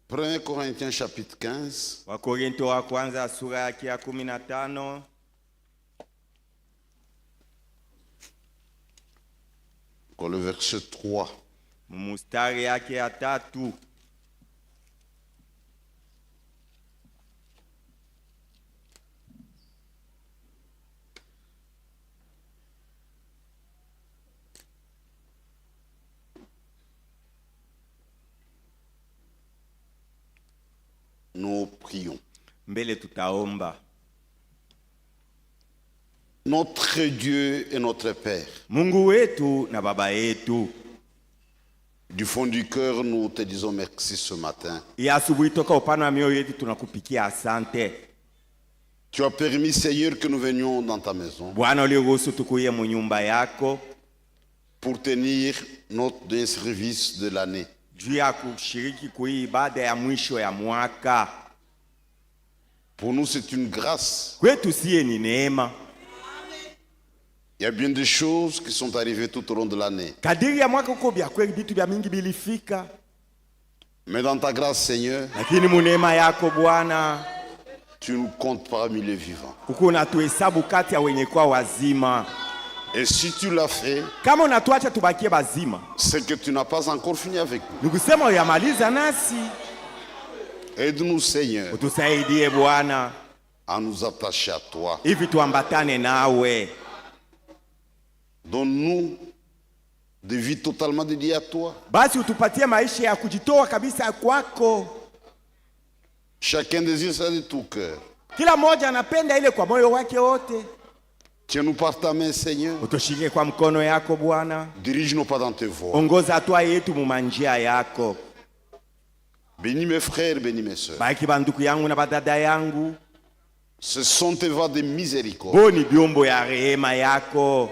1 Corinthiens chapitre 15. Wakorintho wa kwanza sura yake ya 15. Pour le verset 3. Mstari yake ya 3. Nous prions. Mbele tutaomba. Notre Dieu et notre Père, Mungu wetu na baba yetu, du fond du cœur, nous te disons merci ce matin. ya asubuhi toka upano wa mioyo yetu tunakupikia asante. Tu as permis, Seigneur, que nous venions dans ta maison Bwana uliruhusu tukuye mu nyumba yako pour tenir notre dernier service de l'année. juu ya kushiriki kui ibada ya mwisho ya mwaka. Pour nous, c'est une grâce. Kwetu siye ni neema. Il y a bien des choses qui sont arrivées tout au long de l'année. Kadiri ya mwaka uko bya kweli vitu bya mingi bilifika. Mais dans ta grâce, Seigneur, Lakini mu neema yako Bwana, tu nous comptes parmi les vivants. uko unatuhesabu kati ya wenye kwa wazima. Et si tu l'as fait, Kama unatuacha tubakie bazima, c'est que tu n'as pas encore fini avec nous. nikusema uyamaliza nasi. Aide-nous, Seigneur, Utusaidie Bwana, à nous attacher à toi. hivi tuambatane nawe. Donne-nous des vies totalement dédiées à toi. Basi utupatie maisha ya kujitoa kabisa kwako. Chacun désire ça de tout cœur. Kila mmoja anapenda ile kwa moyo wake wote. Tiens-nous par ta main, Seigneur. Utushike kwa mkono yako Bwana. Dirige-nous pas dans tes voies. Ongoza hatua yetu mu manjia yako. Bénis mes frères, bénis mes sœurs. Bariki banduku yangu na badada yangu. Ce sont tes voies de miséricorde. Boni biombo ya rehema yako.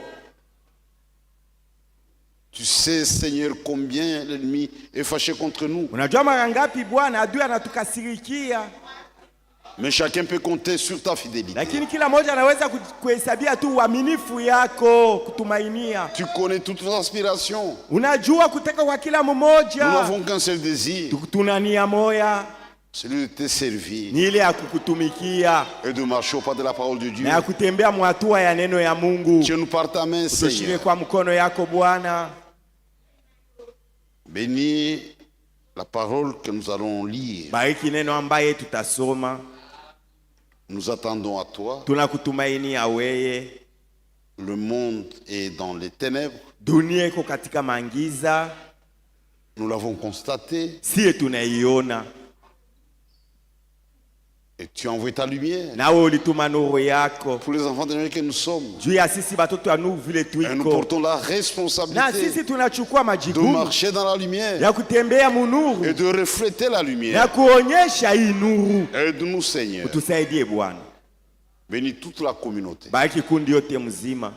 Tu sais, Seigneur, combien l'ennemi est fâché contre nous. Unajua mara ngapi Bwana adui anatukasirikia. Mais chacun peut compter sur ta fidélité. Lakini kila mmoja anaweza kuhesabia tu uaminifu yako, kutumainia. Tu connais toutes nos aspirations. Unajua kutaka kwa kila Nous mmoja. n'avons qu'un seul désir, Tuna nia moya, celui de te servir ni ile ya kukutumikia et de marcher au pas de la parole de Dieu. na ya kutembea mwatua ya neno ya Mungu. Tiens-nous par ta main, Tushike Seigneur. kwa mkono yako Bwana. Bénis la parole que nous allons lire. Bariki neno ambaye tutasoma. Nous attendons à toi. Tunakutumainia weye. Le monde est dans les ténèbres. Dunia iko katika mangiza, Nous l'avons constaté. siye tunaiona. Et tu as envoyé ta lumière Nawe ulituma nuru yako pour les enfants de que nous sommes. juu ya sisi batoto ya nuru vile Et nous tuiko. portons la Na responsabilité sisi tunachukua de majukumu marcher dans la lumière ya kutembea et munuru de refléter la na lumière. kuonyesha hii nuru. Aide-nous, Seigneur. Utusaidie Bwana. Bénis toute la communauté. Bariki kundi yote mzima.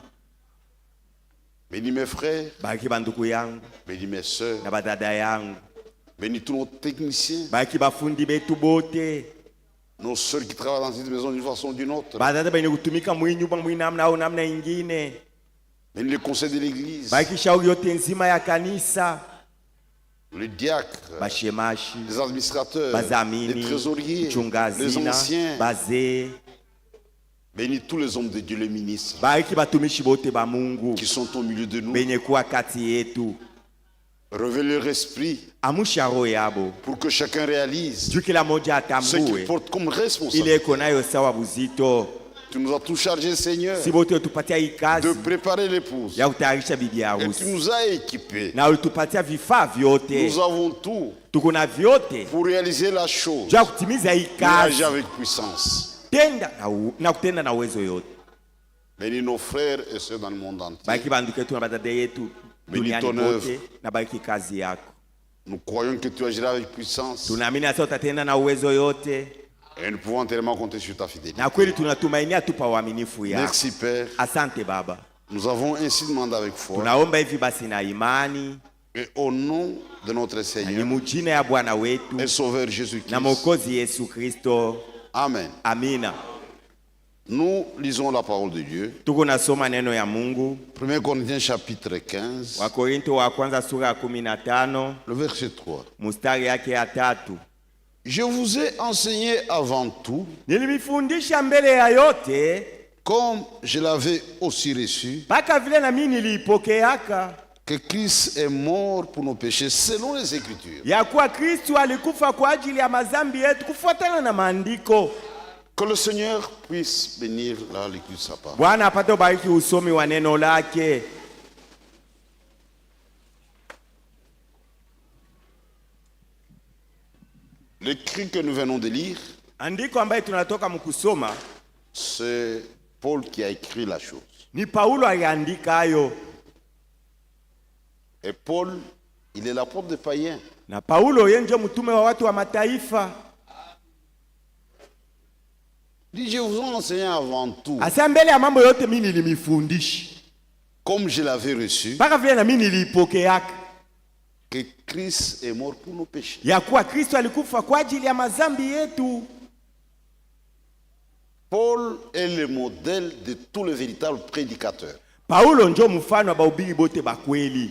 Bénis mes frères. Bariki banduku yangu Bénis mes sœurs. na badada yangu. Bénis tous nos techniciens. Bariki bafundi betu bote. Nos sœurs qui travaillent dans cette maison d'une façon ou d'une autre. Badada benye kutumika mwinyumba mwinamna au namna ingine. Bénis le conseil de l'église. Bariki shauri yote nzima ya kanisa. Les diacres. Bashemashi, Les administrateurs. bazamini, Les trésoriers. Les mchungazina, anciens. bazee. Bénis tous les hommes de Dieu, les ministres. Bariki batumishi bote ba Mungu Qui sont au milieu de nous. benye kuwa kati yetu. Révèle leur esprit Amusha roho yabo pour que chacun réalise juu kila moja ce qu'il atambue porte comme ile responsabilité. iko nayo sawa buzito. Tu nous as tout chargé, Seigneur, Si bote utupatia hii de kazi préparer l'épouse. ya kutayarisha bibi Et tu harusi nous as équipés. na ulitupatia vifaa vyote, Nous avons tout tuko na vyote pour réaliser la chose. juu ya kutimiza hii Et agir kazi, avec puissance. tenda na kutenda na uwezo yote. Bénis nos frères et sœurs dans le monde entier. Bariki banduku yetu na badada yetu duniani ton kote, œuvre. na bariki kazi yako. Nous croyons que tu agiras avec puissance. Tunaamini hasa utatenda na uwezo yote, Et nous pouvons entièrement compter sur ta fidélité. na kweli tunatumainia tupa uaminifu yako. Merci, Père. Asante Baba, Nous avons ainsi demandé avec foi. tunaomba hivi basi na imani, Et au nom de notre na ni Seigneur mujina ya Bwana wetu et Sauveur na Jésus-Christ. Mwokozi Yesu Kristo, Amen. amina. Nous lisons la parole de Dieu. Tuko nasoma neno ya Mungu 1 Corinthiens chapitre 15, Wakorintho wa kwanza sura ya 15 le verset 3. mstari yake ya 3. Je vous ai enseigné avant tout, Nilimifundisha mbele ya yote, comme je l'avais aussi reçu, mpaka vile na mimi niliipokeaka, que Christ est mort pour nos péchés selon les Écritures. ya kuwa Kristo alikufa kwa ajili ya mazambi yetu kufuatana na maandiko. Que le Seigneur puisse bénir la lecture de sa parole. Bwana apate ubariki usomi wa neno lake. L'écrit que nous venons de lire, Andiko ambaye tunatoka mkusoma c'est Paul qui a écrit la chose. ni Paulo aliandika hayo, Et Paul, il est l'apôtre des païens. na Paulo yeye ndio mtume wa watu wa mataifa. Il dit, je vous ai enseigné avant tout, Asa mbele ya mambo yote mimi nilimifundisha, comme je l'avais reçu, mpaka vile na mimi niliipokeaka, que Christ est mort pour nos péchés. ya kuwa Kristo alikufa kwa ajili ya mazambi yetu. Paul est le modèle de tous les véritables prédicateurs. Paulo ndio mfano wa bahubiri bote bakweli.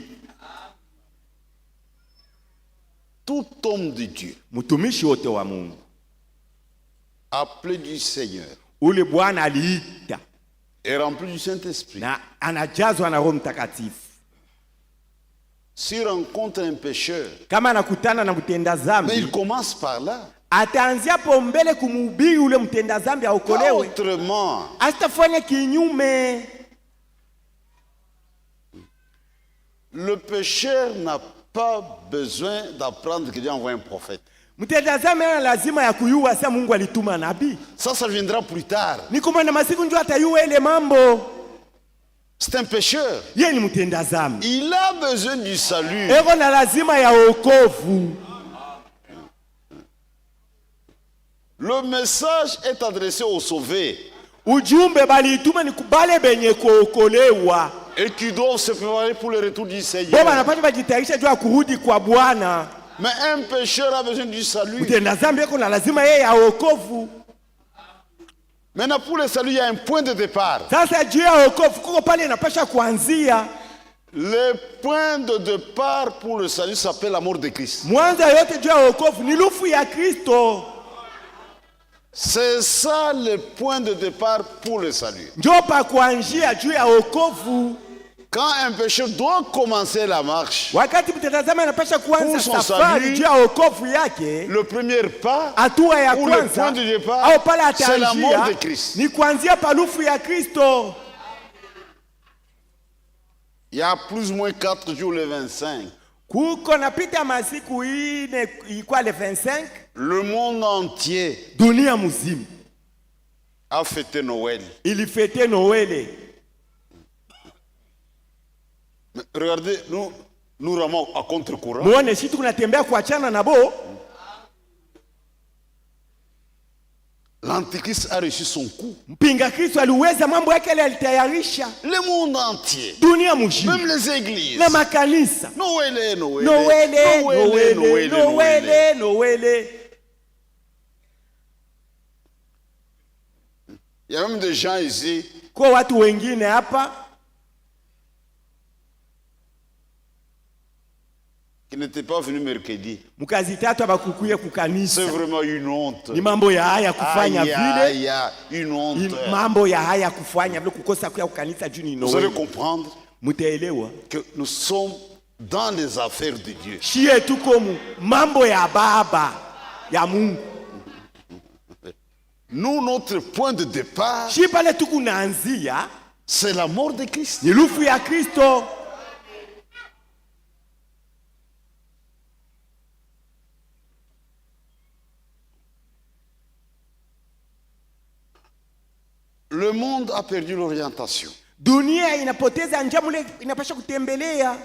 Tout homme de Dieu, Mtumishi wote wa Mungu appelé du Seigneur, ule Bwana aliita est rempli du Saint-Esprit. na anajazwa na Roho Mtakatifu. S'il rencontre un pécheur, Kama anakutana na mtenda mais il zambi, commence par là. ataanzia po mbele kumhubiri ule mtenda zambi Pas aokolewe, autrement. asitafanya kinyume. Le pécheur n'a pas besoin d'apprendre que Dieu envoie un prophète. Mtenda zambi ana lazima ya kuyua sa Mungu alituma nabii. Ça viendra plus tard. Ni kama na masiku ndio atayua ile mambo. C'est un pécheur. Yeye ni mtenda zambi, Il a besoin du salut. eko na lazima ya wokovu. Le message est adressé aux sauvés Ujumbe baliituma ni kubale benye kuokolewa. et qui doivent se préparer pour le retour du Baba Seigneur. anapaswa bajitayarisha juu ya kurudi kwa Bwana. Mais un pécheur a besoin du salut. Mtenda zambi eko na lazima yeye ya wokovu. Maintenant, pour le salut, il y a un point de départ. Sasa juu ya wokovu kuko pale inapasha kuanzia. Le point de départ pour le salut s'appelle la mort de Christ. Mwanzo yote juu ya wokovu ni lufu ya Kristo. C'est ça le point de départ pour le salut. Njoo pa kuanzia juu ya wokovu. Quand un pécheur doit commencer la marche, Wakati mtazama anapasha kuanza Pour son safari salut, juu ya wokovu yake, le premier pas, hatua ya ou le kwanza point de départ, au pale c'est la mort de ataanzia Christ. ni kuanzia pa lufu ya Kristo. Il y a plus ou moins 4 jours, le 25. Kuko napita masiku ine ilikuwa le 25, Le monde entier dunia mzima a fêté Noël. ilifete Noele. Mais regardez, nous ramons à contre-courant. Muone si tunatembea kuachana na bo. L'Antichrist a reçu son coup. Mpinga Kristo aliweza mambo yake ile alitayarisha. Le monde entier, Dunia mzima même les églises. na makanisa. Noël, Noël, Noele, Noël, Noele, Noele, Noele. Il y a même des gens ici Kwa watu wengine hapa qui n'étaient pas venus mercredi. mkazi tatu abakukuye kukanisa. C'est vraiment une honte. Ni mambo ya haya kufanya Aïe, vile. aïe, aïe, une honte. Mambo ya haya kufanya vile kukosa kuya kukanisa juu ni Vous allez Noele. comprendre Mutaelewa. que nous sommes dans les affaires de Dieu. Shie tuko mambo ya baba ya Mungu. Nous, notre point de départ, Shi pale tuku naanzia c'est la mort de Christ. ni lufu ya Kristo. Le monde a perdu l'orientation. Dunia inapoteza njia mule inapasha kutembelea.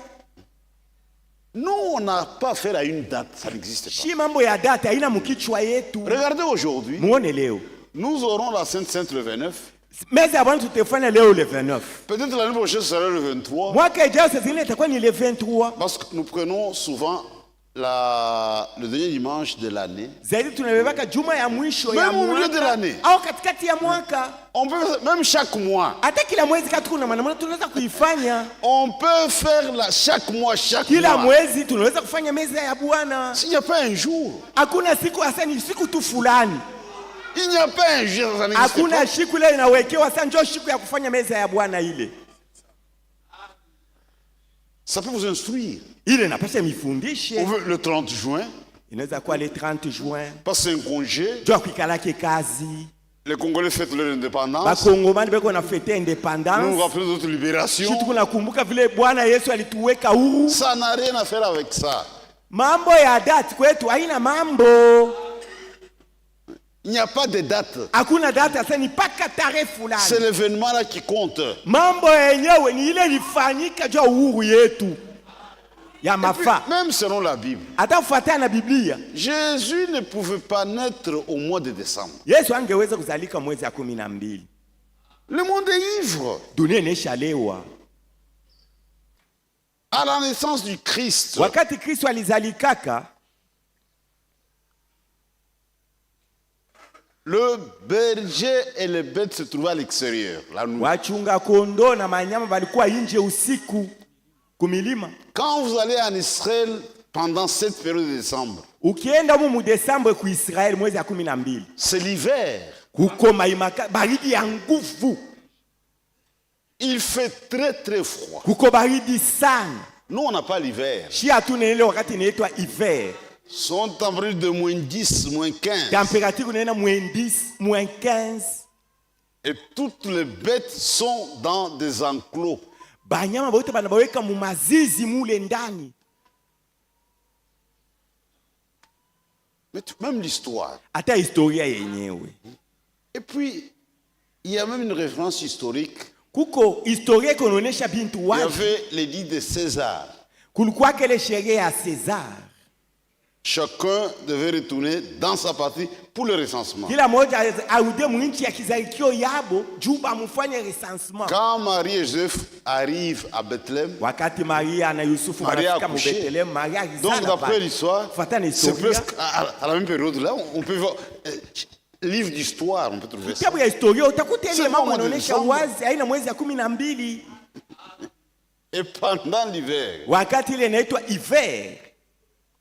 Nous, on n'a pas affaire à une date, ça n'existe pas. Shi mambo ya data haina mkichwa yetu. Regardez aujourd'hui, Muone leo. nous aurons la Sainte-Sainte le 29. Meza ya Bwana tutafanya leo le 29. Peut-être l'année prochaine, ce sera le 23. Mwaka ijao saa zingine itakuwa ni le 23. Parce que nous prenons souvent le dernier dimanche de l'année, zaidi tunabebaka juma ya mwisho ya même au milieu de mwaka l'année, au katikati ya mwaka, on peut, même chaque mois, hata kila mwezi kati kuna maandamano tunaweza kuifanya. on peut faire chaque mois, Kila mwezi tunaweza kufanya meza ya Bwana. S'il n'y a pas un jour, Hakuna siku hasa, ni siku tu fulani. il n'y a pas un jour, ça n'existe Hakuna pas. siku ile inawekewa sasa ndio siku ya kufanya meza ya Bwana ile. Ça peut vous instruire. Ile napasha mifundishe. On veut le 30 juin, Inaweza kuwa le 30 juin. parce que c'est un congé. Ndio kuikalake kazi. Les Congolais fêtent leur indépendance. Bakongomani beko na fete Nous nous independence. rappelons notre libération. Sisi tunakumbuka vile Bwana Yesu alituweka huru. Ça n'a rien à faire avec ça. Mambo ya date kwetu haina mambo. Il n'y a pas de date. Hakuna date sasa, ni paka tarehe fulani. C'est l'événement là qui compte. Mambo yenyewe ni ile ilifanyika juu ya uhuru yetu ya Et puis, mafaa. même selon la Bible, Hata kufuatana na Biblia, Jésus ne pouvait pas naître au mois de décembre. Yesu angeweza kuzalika mwezi ya 12. Le monde est ivre. Dunia ineshalewa. À la naissance du Christ, Wakati Kristo alizalikaka, le berger et les bêtes se trouvaient à l'extérieur, la nuit. wachunga kondoo na manyama walikuwa nje usiku kumilima. Quand vous allez en Israël pendant cette période de décembre, Ukienda mu Desemba ku Israeli mwezi ya 12, c'est l'hiver. huko maimaka baridi ya nguvu, Il fait très très froid. huko baridi sana. Nous, on n'a pas l'hiver. Shi hatuna ile wakati inaitwa hiver. Sont températures de moins 10, moins 15. Température inaenda -10, -15. Et toutes les bêtes sont dans des enclos. Banyama bote banabaweka mu mazizi mule ndani. Mais même l'histoire. Hata historia yenyewe. Et puis, il y a même une référence historique. Kuko historia ikoonyesha bintu Il y wapi. avait l'édit de César. Kulikuwa kile sheria ya César. Chacun devait retourner dans sa patrie pour le recensement. Kila moja aude mwinchi ya kizalikio yabo juba mufanye recensement. Quand Marie et Joseph arrivent à Bethléem, Wakati Maria na Yusufu Maria wanafika a mu couché. Bethlehem, Maria donc alizala d'après pale. l'histoire, Kufuatana na c'est historia, presque à la même période là, on peut voir livre d'histoire, on peut trouver ça. kitabu ya historia utakuta ile C'est mambo pas yanaonyesha mwezi wazi aina mwezi ya 12. Et pendant l'hiver, Wakati ile inaitwa hiver.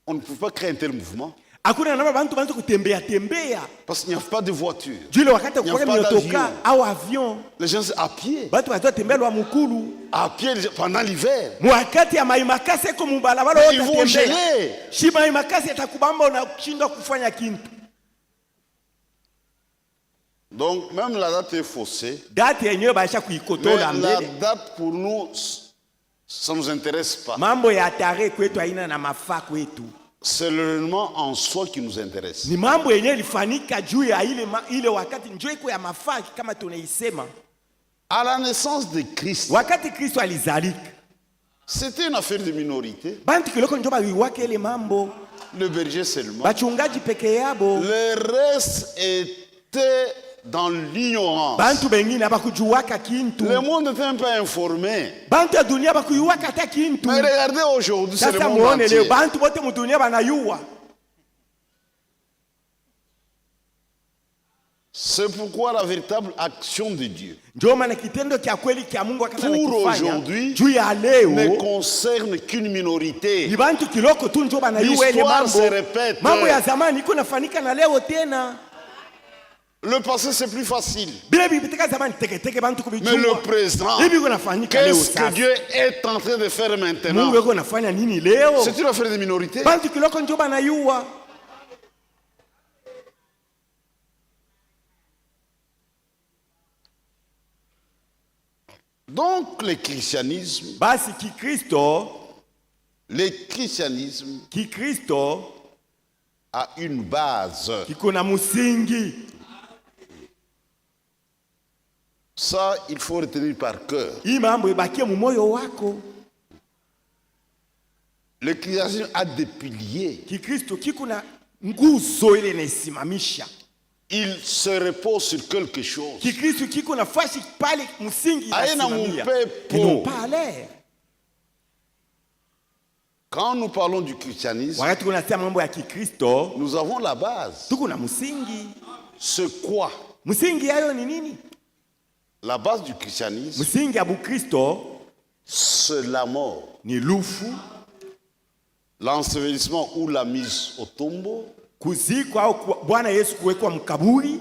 on ne peut pas créer un tel mouvement Hakuna namna bantu bantu kutembea tembea. parce qu'il n'y a pas de voiture. Jule wakati Il y a kwa pas miotoka au avion. Les gens c'est à pied. Bantu bazo tembea lwa mukulu. À pied pendant l'hiver. Wakati ya maimakase ko mubalabala Ils vont wote tembea. geler. Shi maimakase atakubamba na kushindwa kufanya kintu. Donc même la date est faussée. Date yenyewe baisha Mais kuikotola la mbele. date pour nous, ça ne nous intéresse pas. Mambo ya tarehe kwetu haina na mafaa kwetu. C'est l'événement en soi qui nous intéresse. Ni mambo yenyewe ilifanyika juu ya ile wakati njoo iko ya mafaa kama tunaisema. À la naissance de Christ, Wakati Kristo alizalika, c'était une affaire de minorité. bantu kiloko njoo baliwake ile mambo. Le berger seulement. Bachungaji peke yabo. Le reste était dans l'ignorance. Bantu bengine abakujuwaka kintu. Le monde était un peu informé. Bantu ya dunia bakuyuwaka hata kintu. Mais regardez aujourd'hui, c'est le Sasa monde muone leo entier. bantu bote mu dunia banayua. C'est pourquoi la véritable action de Dieu Ndio maana kitendo cha kweli cha Mungu akataka pour kufanya aujourd'hui juu ya ne leo concerne qu'une minorité. ni bantu kiloko tu ndio banayua ile L'histoire mambo. se répète. Mambo ya zamani iko nafanika na leo tena. Le passé, c'est plus facile. Bila bibitika zamani teke teke bantu Mais kubijua. le présent, Hivi iko nafanyika leo qu'est-ce que sasa. Dieu est en train de faire maintenant? Mungu yuko nafanya nini leo? C'est une affaire de minorité. Bantu kiloko ndio banayua. Donc, le christianisme, Basi Kikristo a une base. kiko na musingi. Ça, il faut retenir par cœur. Hii mambo ibakie mu moyo wako. Le christianisme a des piliers. Kikristo kiko na nguzo ile inasimamisha. Il se repose sur quelque chose. Kikristo kiko na fashi pale msingi Aina inasimamia. mupepo. Ino pale. Quand nous parlons du christianisme, wakati tunasema mambo ya Kikristo, nous avons la base. tuko na msingi. C'est quoi? Msingi yayo ni nini? La base du christianisme, Msingi ya Bukristo c'est la mort, ni lufu, l'ensevelissement ou la mise au tombeau, kuzikwa au Bwana Yesu kuwekwa mkaburi,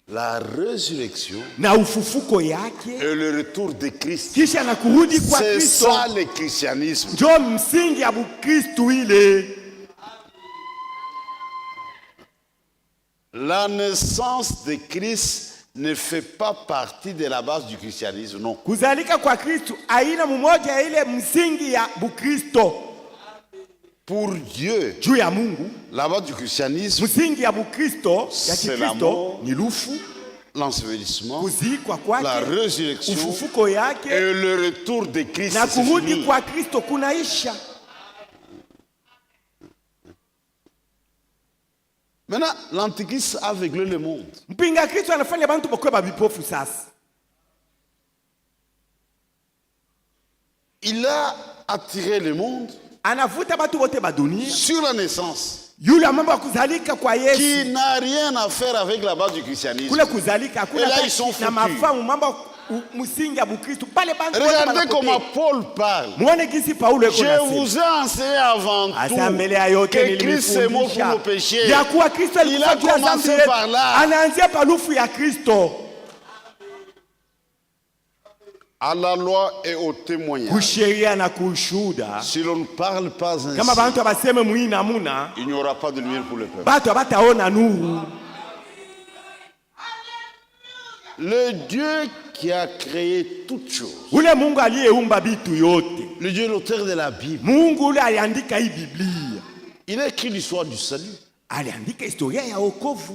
la résurrection na ufufuko yake, et le retour de Christ. kisha na kurudi kwa C'est Kristo. ça le christianisme. Ndio msingi ya Bukristo ile. La naissance de Christ ne fait pas partie de la base du christianisme, non. Kuzalika kwa Kristo aina mmoja ya ile msingi ya Bukristo. Pour Dieu, Juu ya Mungu, la base du christianisme, msingi ya Bukristo ya C'est la Kikristo mort, ni lufu, l'ensevelissement, kuzikwa la kwake, résurrection ufufuko yake, et le retour de Christ. na C'est kurudi fini. kwa Kristo kunaisha. Maintenant, l'antichrist a aveuglé le monde. Mpinga Kristo anafanya bantu bakwe babipofu sasa. Il a attiré le monde Anavuta batu wote ba dunia sur la naissance, yule mambo ya kuzalika kwa qui Yesu. n'a rien à faire avec la base du christianisme. Kule kuzalika hakuna Et là, hata ils sont na foutus. mafamu mambo msingi ya Bukristo pale bantu wote Regardez wanapotea. comment Paul parle. Muone gisi Paulo yuko Je nasema. vous ai enseigné avant Asa tout mbele ya yote que Christ est mort pour nilimfundisha nos péchés. ya kuwa Kristo Il a alikufa juu ya dhambi commencé yetu. par là. Anaanzia palufu ya Kristo, À la loi et au témoignage. kusheria na kushuhuda. Si l'on ne parle pas ainsi, Kama bantu abaseme muhii namuna, il n'y aura pas de lumière pour le peuple. batu abataona nuru. Le Dieu qui a créé toutes choses, Ule Mungu aliyeumba bitu yote, le Dieu l'auteur de la Bible, Mungu ule aliandika hii Biblia, il a écrit l'histoire du salut. aliandika historia ya wokovu,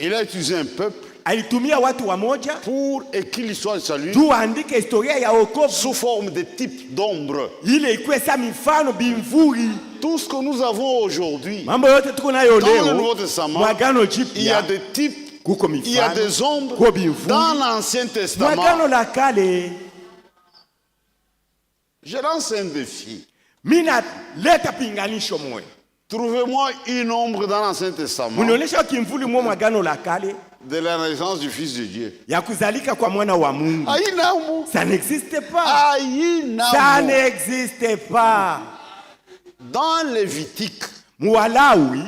Il a utilisé un peuple alitumia watu wamoja pour écrire l'histoire du salut juu waandike historia ya wokovu, sous forme de types d'ombre. ile ikuwe sa mifano bimvuri. Tout ce que nous avons aujourd'hui, Mambo yote tuko nayo dans le leo Nouveau Testament, mwagano il y a jipya des types, kuko il y a mifano, des ombres kuko bimvuri. dans l'Ancien Testament. Mwagano la kale, Je lance un défi. mina leta pinganisho moyo. Trouvez-moi une ombre dans l'Ancien Testament Munionyesha kimvuli mwa mwagano la kale de la naissance du Fils de Dieu. ya kuzalika kwa mwana wa Mungu. Haina ombre. Ça n'existe pas. Haina Ça ombre. n'existe pas. Dans Lévitique, Muwalawi,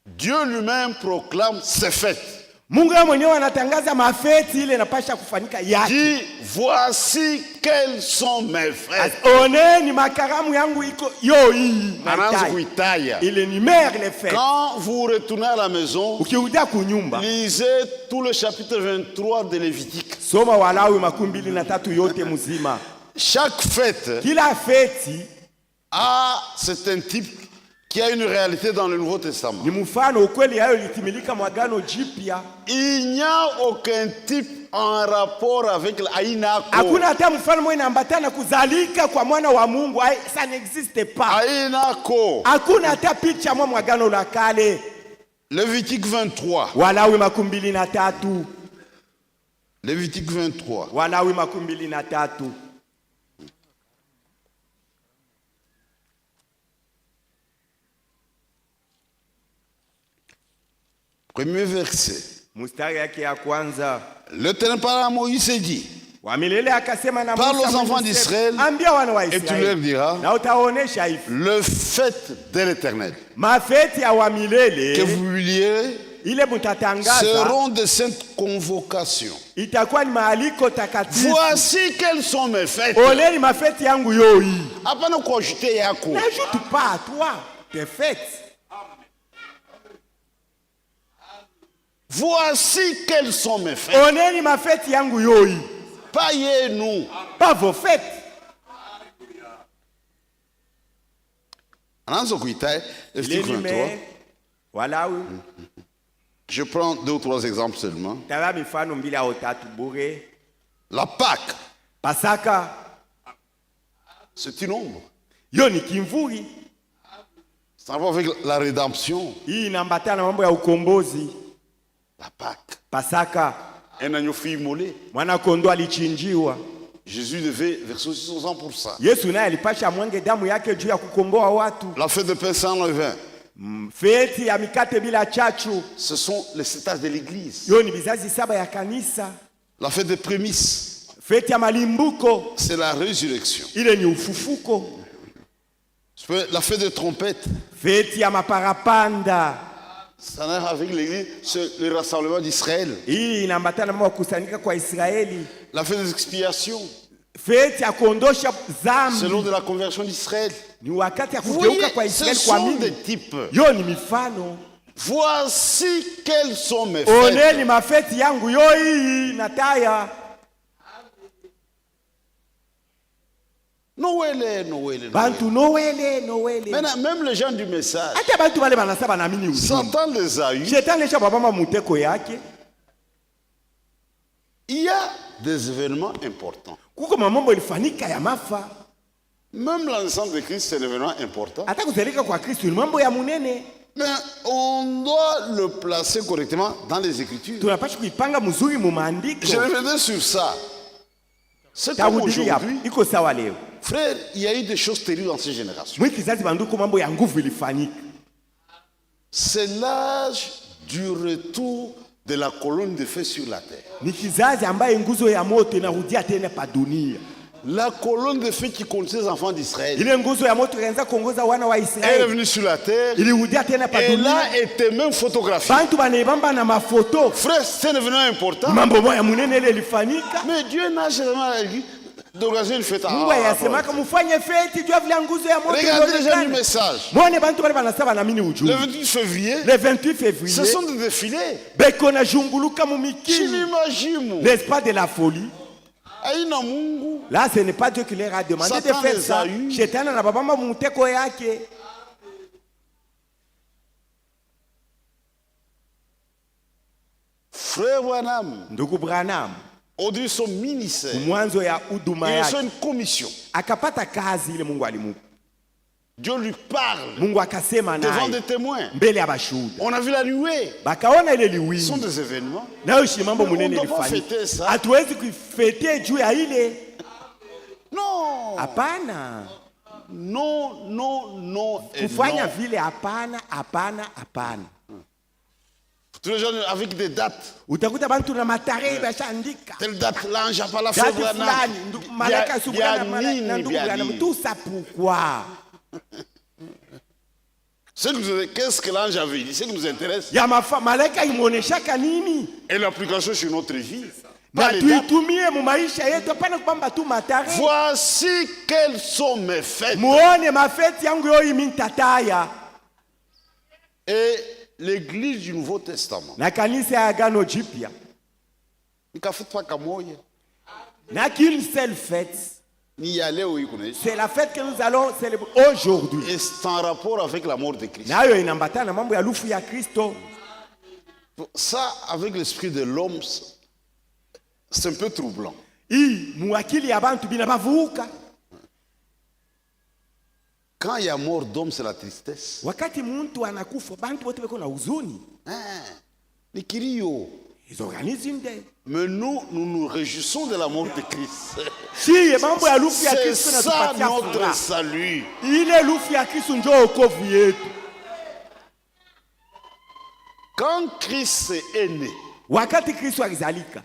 Dieu lui-même proclame ses fêtes. Mungu yeye mwenyewe anatangaza mafeti ile inapasha kufanyika yake. Dit, voici quels sont mes fêtes. Oneni makaramu yangu iko yo hii. Anaanza naitai. kuitaja. Il énumère les fêtes. Quand vous retournez à la maison, Ukirudia kunyumba, lisez tout le chapitre 23 de Lévitique. soma Walawi 23 yote mzima. Chaque fête Kila feti c'est un type qui a une réalité dans le Nouveau Testament. ni mfano ukweli hayo litimilika mwagano jipya. Il n'y a aucun type en rapport avec l'Aïnako. Hakuna hata mfano mwenye ambatana kuzalika kwa mwana wa Mungu. Ça n'existe pas. Aïnako. Hakuna hata picha mwa mwagano la kale. Lévitique 23. Walawi 23. Lévitique 23. Walawi 23. Premier verset. Mustari yake ya kwanza. L'Éternel parle à Moïse et dit, Wa milele akasema na parle Musa aux enfants mwenye d'Israël, kusema, ambia wana wa et tu leur Israeli diras, na utaonesha hivi le fête de l'Éternel mafeti ya wa que milele vous publierez ile mutatangaza seront de saintes convocations. itakuwa ni maaliko takatifu. Voici quelles sont mes fêtes. Oleni mafeti yangu yo hii. Hapana kuajute yako. N'ajoute pas à toi tes fêtes. Voici quelles sont mes fêtes. Oneni mafeti yangu yo hii. Pas nous. Pas vos fêtes. Anaanza kuitaja Lévitique 23. Walawi Je prends 2 ou 3 exemples seulement. tawa mifano mbili au tatu bure. La Pâque, Pasaka c'est une ombre. yo ni kimvuri. Ça va avec la rédemption. Hii inaambatana na mambo ya ukombozi. La Pâque. Pasaka Un agneau fait immoler. mwana kondoo alichinjiwa. Jésus devait verser aussi son sang pour ça. Yesu naye alipasha mwenge damu yake juu ya kukomboa watu. La fête de pain sans levain, Feti ya mikate bila chachu, ce sont les 7 âges de l'église. yo ni vizazi 7 ya kanisa. La fête des prémices, Feti ya malimbuko, c'est la résurrection. ile ni ufufuko. La fête des trompettes, Feti ya maparapanda, ça n'a avec l'église, c'est le rassemblement d'Israël. hii inaambatana na kukusanyika kwa Israeli. La fête des expiations, Feti ya kuondosha c'est dhambi, lors de la conversion d'Israël. ni wakati ya Vous voyez, kugeuka kwa ce Israeli sont kuamini. des types. Yo ni mifano. Voici quelles sont mes fêtes. Oneni mafeti yangu yo hii nataya. Noël. Bantu nowele. Maintenant, même les gens du message, Hata bantu wale banasa banaamini ujumbe. Satan les a eus. Shetani lesha babamba muteko yake. Il y a des événements importants. Kuko mambo ilifanyika ya mafa. Même la naissance de Christ, c'est un événement important. Hata kuzalika kwa Kristo ni mambo ya munene. Mais on doit le placer correctement dans les Écritures. Tunapaswa kuipanga mzuri mu maandiko. Je reviendrai sur ça. C'est comme Tahudiri hapo. aujourd'hui. Iko sawa leo. Frère, il y a eu des choses terribles dans ces générations. Mwi kizazi banduko mambo ya nguvu ilifanyika. C'est l'âge du retour de la colonne de feu sur la terre. Ni kizazi ambaye nguzo ya moto inarudia tena pa dunia. La colonne de feu qui conduisait les enfants d'Israël. Ile nguzo ya moto ikaanza kuongoza wana wa Elle est Israeli. venue sur la terre. Ilirudia tena pa Et dunia. là était même photographiée. Bantu banaibamba na mafoto. Frère, c'est un événement important. Mambo moya munene ile ilifanyika. Mais Dieu n'a jamais dit d'organiser une fête à Mungu ayasemaka mufanye feti jua vile nguzo ya moto. Regardez les gens du ilionekana. message. Mwone bantu bale banasaba na mini Le ujumbe. 28 février, Le 28 février. ce sont des défilés. Beko na junguluka mumikini. Chimimajimo. N'est-ce pas de la folie? Aina Mungu. Là, ce n'est pas Dieu qui leur a demandé Satan de faire les ça. a eus. Shetani na babamba muteko yake. Frère Branham, Ndugu Branham, aujourd'hui son ministère, mwanzo ya huduma il reçoit yake une commission. akapata kazi ile Mungu alimupa. Dieu lui parle Mungu akasema devant naye des témoins. mbele ya bashuhuda. On a vu la nuée. Bakaona ile Ce sont liwingi. des événements. Nayo shi mambo Mais on munene doit pas ilifanyika. fêter ça. Hatuwezi kuifete juu ya ile. Non. Hapana. Non. Et Kufanya non. vile hapana. Tous les gens avec des dates. Utakuta bantu na matarehe bashaandika. Telle date, l'ange a pas la Dati fèvre. fulani, malaika subhana na ndugu Branham. Tout ça pourquoi? Qu'est-ce que l'ange avait dit? Ce qui nous intéresse. Ya malaika imuoneshaka nini? Et l'application sur notre vie. Na Pas les dates. tuitumie mu maisha yetu, hapana kwamba tu matarehe. Voici quelles sont mes fêtes. Muone mafeti yangu yo imi ntataya. Et l'église du Nouveau Testament. Na kanisa ya Agano Jipya. Il ne fait pas kamoya. Na qu'une seule fête. Ni y aller où il connaît. C'est la fête que nous allons célébrer aujourd'hui. Et c'est en rapport avec la mort de Christ. Nayo inambatana na mambo ya lufu ya Kristo. Ça, avec l'esprit de l'homme, c'est un peu troublant. Hii muakili ya bantu bina bavuka. Quand il y a mort d'homme, c'est la tristesse. Wakati muntu anakufa, bantu wote beko na huzuni. Ni kilio. Ils organisent une dette. Mais nous nous réjouissons de la mort de Christ. Si mambo ya lufu ya C'est Kristo na ça tupatia notre furaha. salut. Ile lufu ya Kristo ndio wokovu yetu. Quand Christ est né, Wakati Kristo alizalika,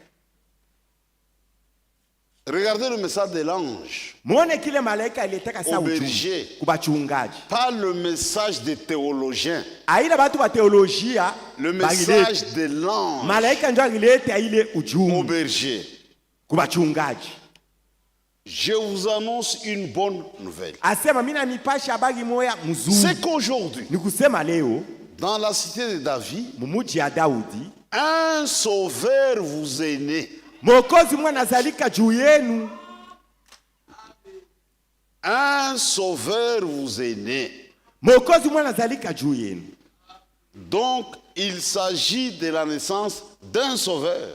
regardez le message de l'ange. muone kile malaika alitaka saa Au ujumbe berger. kubachungaji. Pas le message des théologiens. Aila batu ba teolojia Le bagilete. message de l'ange Malaika ndio alileta ile au ujumbe berger. kubachungaji. Je vous annonce une bonne nouvelle. Asema mimi nanipasha habari moya mzuri. C'est qu'aujourd'hui, Ni kusema leo dans la cité de David, mumuji ya Daudi, un sauveur vous est né. Mwokozi mwana nazalika juu yenu. Un sauveur vous est né. Mwokozi mwana nazalika juu yenu. Donc, il s'agit de la naissance d'un sauveur.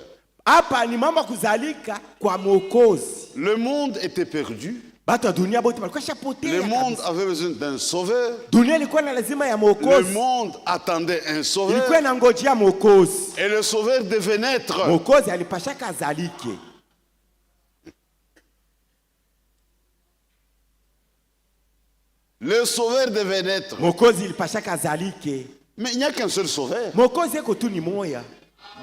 Hapa ni mama kuzalika kwa Mwokozi. Le monde était perdu. Batu wa dunia bote walikuwa shapotea. Le monde kabisa. avait besoin d'un sauveur. Dunia ilikuwa na lazima ya Le Mwokozi. monde attendait un sauveur. Ilikuwa na ngojea Mwokozi. Et le sauveur devait naître. Mwokozi alipashaka azalike. Le sauveur devait naître. Mwokozi ilipashaka azalike. Mais il n'y a qu'un seul sauveur. Mwokozi eko tu ni moya.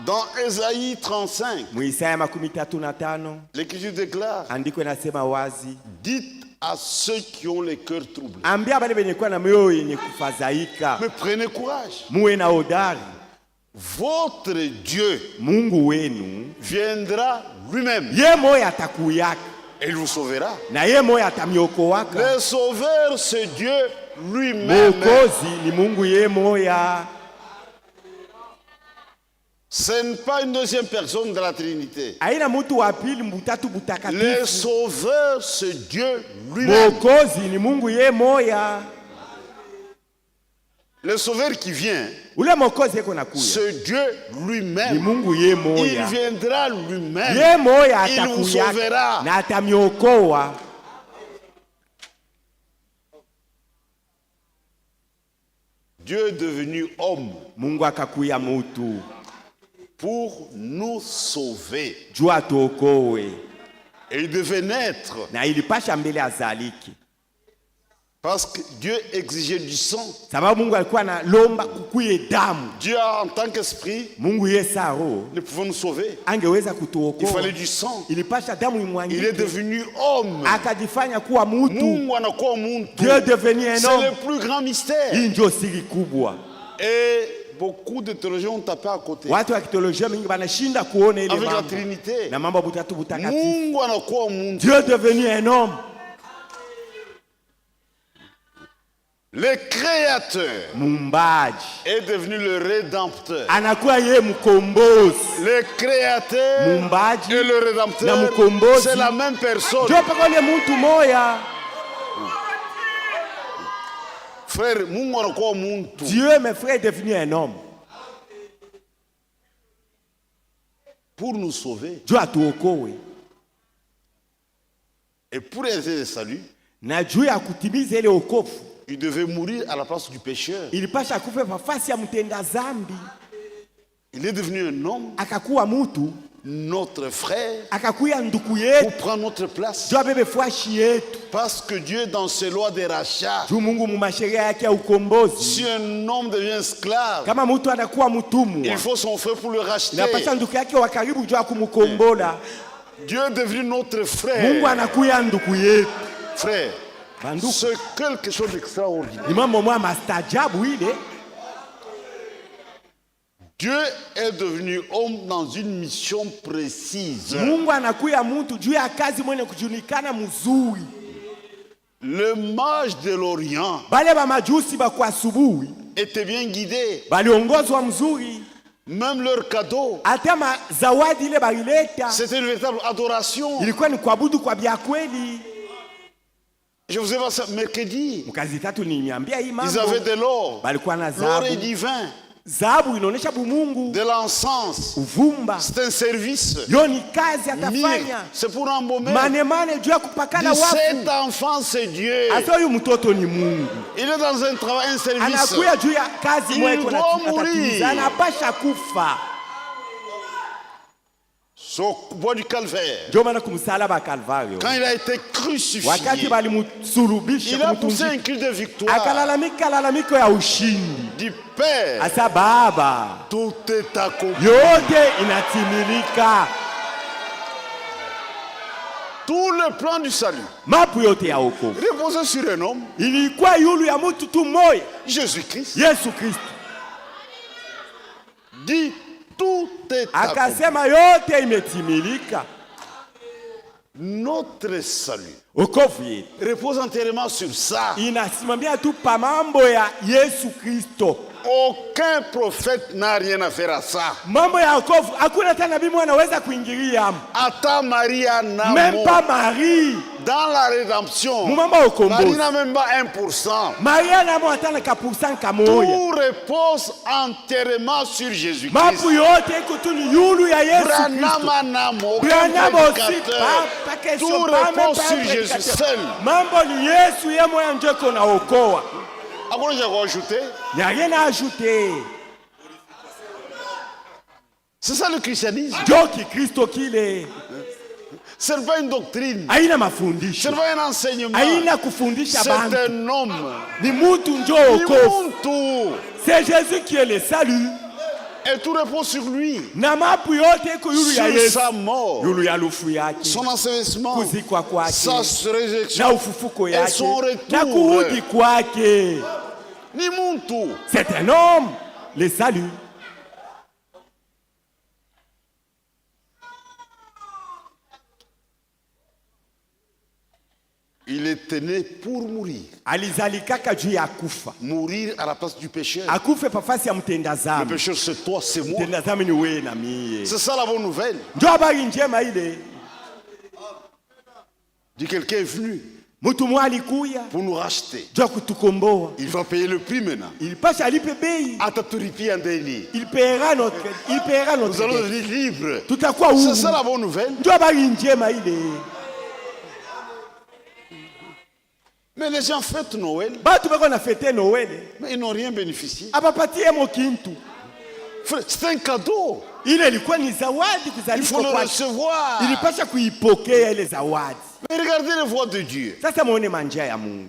Dans Ésaïe 35, Isaya 35 l'Écriture déclare, andiko inasema wazi, dites à ceux qui ont les cœurs troublés, ambia bale benye kuwa na mioyo yenye kufadhaika, mais prenez courage. muwe na hodari, Votre Dieu Mungu wenu viendra lui-même ye moya atakuyaka et il vous sauvera. na ye moya atamiokoaka. Le sauveur, c'est Dieu lui-même. Mwokozi ni Mungu ye moya. Ce n'est pas une deuxième personne de la Trinité. Aina mutu wa pili mutatu Le butakatifu. sauveur, c'est Dieu lui-même. Mwokozi ni Mungu ye moya. Le sauveur qui vient, Ule mwokozi eko nakuya c'est Dieu ni lui-même. Mungu ye Il moya. viendra lui-même. Ye moya Il vous atakuyaka sauvera. na atamiokoa. Dieu est devenu homme Mungu akakuya mutu pour nous sauver. juu atuokoe, Et il devait naître na ilipasha mbele azaliki, parce que Dieu exigeait du sang. sababu Mungu alikuwa analomba kukuye damu. Dieu, en tant qu'esprit, Mungu Yesu roho ne pouvait nous sauver. angeweza Il kutuokoa, fallait du sang. ilipasha damu Il est imwangike, devenu homme. akajifanya kuwa mutu. Mungu anakuwa muntu. Dieu devenu un C'est homme. le plus grand mystère. Hii ndio siri kubwa. Et beaucoup de théologiens ont tapé à côté. Watu wa kitolojia mingi wanashinda kuona ile Avec la mambo Trinité. na mambo butatu butakatifu. Mungu anakuwa muntu. Dieu devenu un homme, Le créateur muumbaji, est devenu le rédempteur. anakuwa yeye mkombozi. Le créateur Muumbaji et le na rédempteur, mkombozi c'est la même personne. ndio paka ule mtu moya. Frère, Mungu anakuwa muntu. Dieu, mes frères, est devenu un homme Pour nous sauver juu atuokoe et pour aider le salut, na juu ya kutimiza ile wokovu il devait mourir à la place du pécheur. ilipasha kufa nafasi ya mtenda zambi. Il est devenu un homme, Akakuwa mutu, notre frère, akakuya nduku pour yetu prendre notre place. juu abebe fwashi yetu. Parce que Dieu, dans ses lois de rachat, Juu Mungu mumasheria yake ya ukombozi, si un homme devient esclave, kama mutu anakuwa mtumwa, il faut son frère pour le racheter. inapasha nduku yake wa karibu juu ya kumkombola. Dieu est devenu notre Mungu frère. anakuya nduku yetu. Frère, Banduku, c'est quelque chose d'extraordinaire. ni mambo mwa mastajabu ile. Dieu est devenu homme dans une mission précise. Mungu anakuya mtu juu ya kazi mwenye kujulikana mzuri. Le mage de l'Orient Bale ba majusi ba kwa asubuhi était bien guidé. baliongozwa mzuri, Même leur cadeau, hata zawadi ile balileta c'était une véritable adoration. ilikuwa ni kuabudu kwa bia kweli. Je vous ai dit ça mercredi. Mkazi tatu niambia hii Ils mambo, avaient de l'or. balikuwa na L'or est zahabu. divin. Zahabu inaonyesha bumungu, De l'encens. uvumba C'est un service. yo ni kazi Mire, atafanya. c'est pour embaumer. Manemane juu ya kupakana 17 wafu. enfants, c'est Dieu. Asa huyu mtoto ni Mungu, Il est dans un travail, un service. anakuya juu ya kazi Il mwe doit kuna mourir. atatiza, anapasha kufa. Au bois du calvaire. Ndio maana kumsalaba Kalvario, Quand il a été crucifié, wakati balimsulubisha il a poussé un kumtundika, cri de victoire. akalalamika lalamiko ya ushindi. Dit Père, Asa Baba, tout est accompli. yote inatimilika, Tout le plan du salut mapu yote ya wokovu reposait sur un homme, ilikuwa yulu ya mtu tu moya, Jésus-Christ. Yesu Kristo. Dit tout est accompli. Akasema yote imetimilika. Notre salut Wokovu yetu repose entièrement sur ça. inasimamia tu pa mambo ya Yesu Kristo. Aucun prophète n'a rien à faire à ça. Mambo ya wokovu hakuna hata nabii mmoja anaweza kuingilia, Ata Maria n'a même pas Marie. dans la rédemption. Mu mambo ya Marie ukombozi n'a même pas 1%. Maria namo hata na kapursan kamoya. Tout repose entièrement sur Jésus-Christ. Mapu yote iko tu ni yulu ya Yesu Branham Kristo. n'a aucun Branham aussi prédicateur. pas Tout question pas même repose pas sur un Jésus prédicateur. seul. Mambo ni Yesu yeye mwenyewe ndio kona okoa. Après, j'ai rajouté. Il n'y a rien à ajouter. C'est ça le christianisme. Ndio Kristo kile. Ce n'est pas une doctrine. haina Ce mafundisho, n'est pas un enseignement. haina kufundisha C'est bantu, un homme. ni mutu njo Ni okofu. muntu. C'est Jésus qui est le salut, Et tout repose sur lui. na mapu yote iko yulu ya Sur Yesu, sa mort. yulu ya lufu yake, Son ensevelissement. kuzikwa kwake, Sa résurrection. na ufufuko Et yake, son na retour. kurudi kwake. Ni muntu. C'est un homme, le salut. Il était né pour mourir. Alizalikaka juu ya kufa, Mourir à la place du pécheur. akufe pafasi ya mtenda Le zambi. pécheur, c'est toi, c'est moi. Mtenda zambi ni wewe na mie. C'est ça la bonne nouvelle. Ndio habari njema ile. Dit quelqu'un est venu Mtu mmoja alikuya pour nous racheter. juu ya kutukomboa. Il va payer le prix maintenant. Ilipasha alipe bei. Ataturipi andeni. Il paiera notre Nous allons dette. devenir libres. Tutakuwa C'est huru. ça la bonne nouvelle. Ndio habari njema ile. Mais les gens fêtent Noël, Batu bako na fete Noel. mais ils n'ont rien bénéficié. Abapatie mo kintu. Frère, c'est un cadeau. Ile ilikuwa ni zawadi Il kuzalishwa faut le kwake. recevoir. Ilipasha kuipokea ile zawadi. Mais regardez les voies de Dieu. Sasa muone manjia ya Mungu.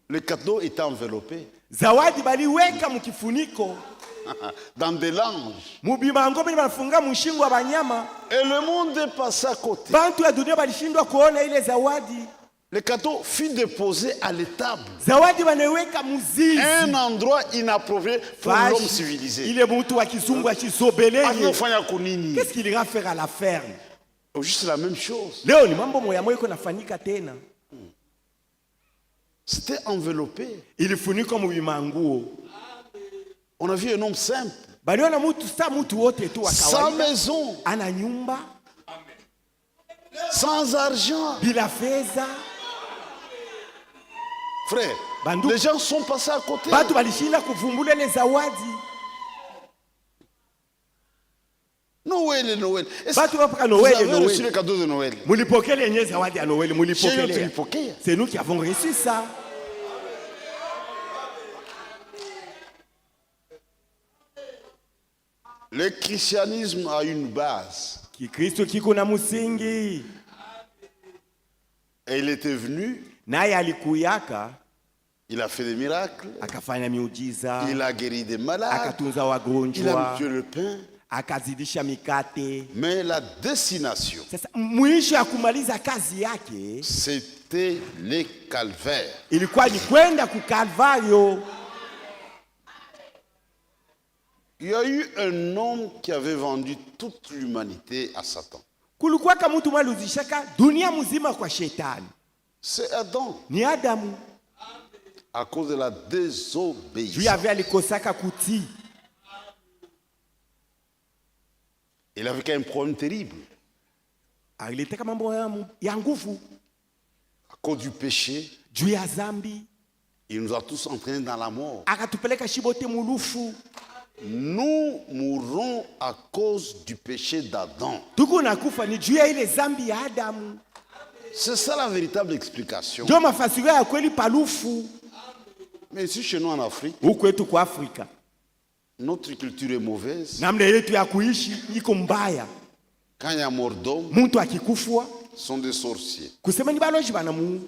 Le cadeau est enveloppé Zawadi baliweka mkifuniko. dans des langes. Mubimango bali banafunga mushingo wa banyama. Et le monde est passé à côté. Bantu ya dunia balishindwa kuona ile zawadi. Le cadeau fut déposé à l'étable. Zawadi banaweka muzizi. Un endroit inapproprié pour l'homme civilisé. Ile mtu wa kizungu achizobeleye. Anafanya kunini? Qu'est-ce qu'il ira faire à la ferme? Juste la même chose. Leo ni mambo moya moya iko nafanyika tena. C'était enveloppé. Ilifunikwa mubimanguo. On a vu un homme simple, Baliona mtu wote tu wa sans kawaida. maison, Ana nyumba, sans argent. bila fedha. Frère, Bandou. les gens sont passés à côté. Batu balishinda kuvumbula ile zawadi. Noël. Est-ce Batu bapaka que Noël, vous avez Noël. reçu le cadeau de Noël? Mulipokele yenye zawadi ya Noël, Chez nous, mulipokele. tulipokea. C'est nous qui avons reçu ça. Le christianisme a une base. Kikristo kiko na musingi. Et il était venu, Naye alikuyaka, il a fait des miracles, akafanya miujiza, il a guéri des malades, akatunza il a wagonjwa, tué le pain. akazidisha mikate. Mais la destination, Sasa mwisho ya kumaliza kazi yake c'était les calvaires. ilikuwa ni kwenda ku Kalvario. Il y a eu un homme qui avait vendu toute l'humanité à Satan. Kulikuwa kama mtu mwaluzishaka dunia mzima kwa shetani. C'est Adam, Ni Adamu. à cause de la Juu désobéissance. yave alikosaka kutii. Il avait un problème terrible. Alileta mambo ya nguvu À cause du péché, juu ya zambi. il nous a tous entraînés dans la mort. Akatupeleka shibote mulufu. Nous mourrons à cause du péché d'Adam. Tuko nakufa ni juu ya ile zambi ya Adamu. C'est ça la véritable explication. Ndio mafasirio ya kweli palufu. Mais ici, chez nous en Afrique, Huko yetu kwa Afrika, notre culture est mauvaise. namna yetu ya kuishi iko mbaya. Quand il y a mort d'homme, Mtu akikufwa ce sont des sorciers. kusema ni baloji banamu.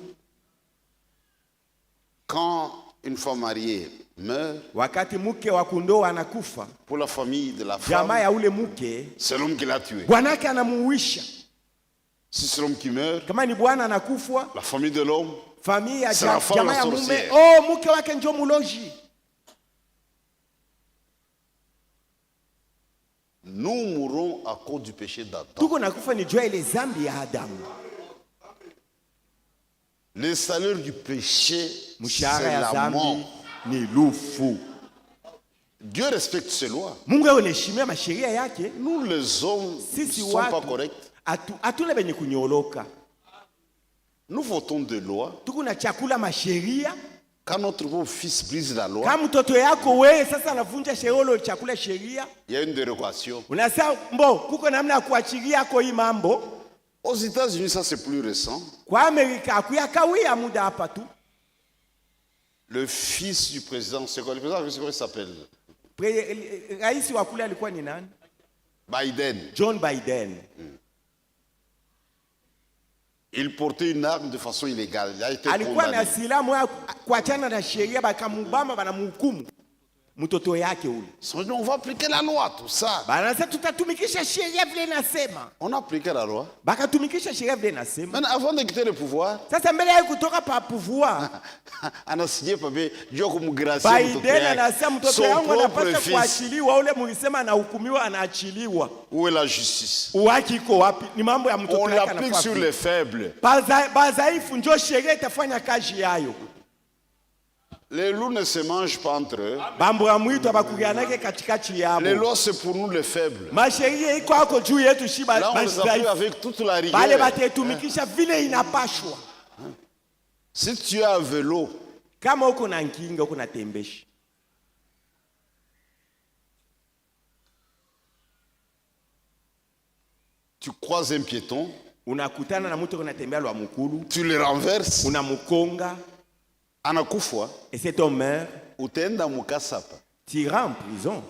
Quand une femme mariée meurt, Wakati mke wa kundoa anakufa, pour la famille de la jamaa femme, ya ule mke c'est l'homme qui l'a tué. bwanake anamuuisha. Si c'est l'homme qui meurt, Kama ni bwana anakufwa, la famille de l'homme, familia ya C'est la femme jamaa la ya mume, sorcière. mke wake ndio muloji. nous mourrons à cause du péché d'Adam. Tuko nakufa ni juu ya ile zambi ya Adamu. Le salaire du péché, c'est Mshahara ya la zambi mort. ni lufu. Dieu respecte ses lois. Mungu anaheshimia masheria yake. Nous, les hommes, ne Sisi sommes pas watu corrects. hatuna benye kunyoloka. Nous votons des lois. Tuko na chakula masheria. Quand notre beau fils brise la loi, Kama mtoto yako wewe sasa anavunja sheria chakula sheria, il y a une dérogation. unasema kuko namna ya kuachilia yako hii mambo. Aux États-Unis, ça c'est plus récent. Kwa Amerika akuyakawia muda hapa tu. Le fils du président, c'est quoi le président? C'est comment il s'appelle? Rais wa kule alikuwa ni nani? Biden. John Biden. Il portait une arme de façon illégale. Il a été alikuwa na condamné. silaha moja kuachana na sheria, bakamubamba banamhukumu mtoto yake ule. On va appliquer la loi, tout ça. Banasema tutatumikisha sheria vile nasema. On a appliqué la loi. Bakatumikisha sheria vile nasema. Maintenant, avant de quitter le pouvoir, Sasa mbele ya kutoka pa pouvoir, on a signé papier, Dieu comme gracieux. Biden anasema mtoto Son yangu propre anapaswa fils. kuachiliwa. Ule mlisema anahukumiwa, anaachiliwa. Où est la justice? Uwaki iko wapi? Ni mambo ya mtoto On yake l'applique sur anafanya. les faibles. Bazaifu ndio sheria itafanya kazi yayo. Les loups ne se mangent pas entre eux. Bambo ya mwitu abakuganake katikati yabo. Les lois, c'est pour nous les faibles. Masheria iko hako juu yetu shiba Là, on les applique bazaifu. avec toute la Bale rigueur. batetumikisha vile inapashwa. Si tu as un vélo, Kama uko na nkinga, uko na tembeshi, tu croises un piéton, unakutana na mtu unatembea lwa mukulu, tu le renverses, unamukonga, anakufa, et c'est ton mère, utaenda mukasapa. tu rentres en prison.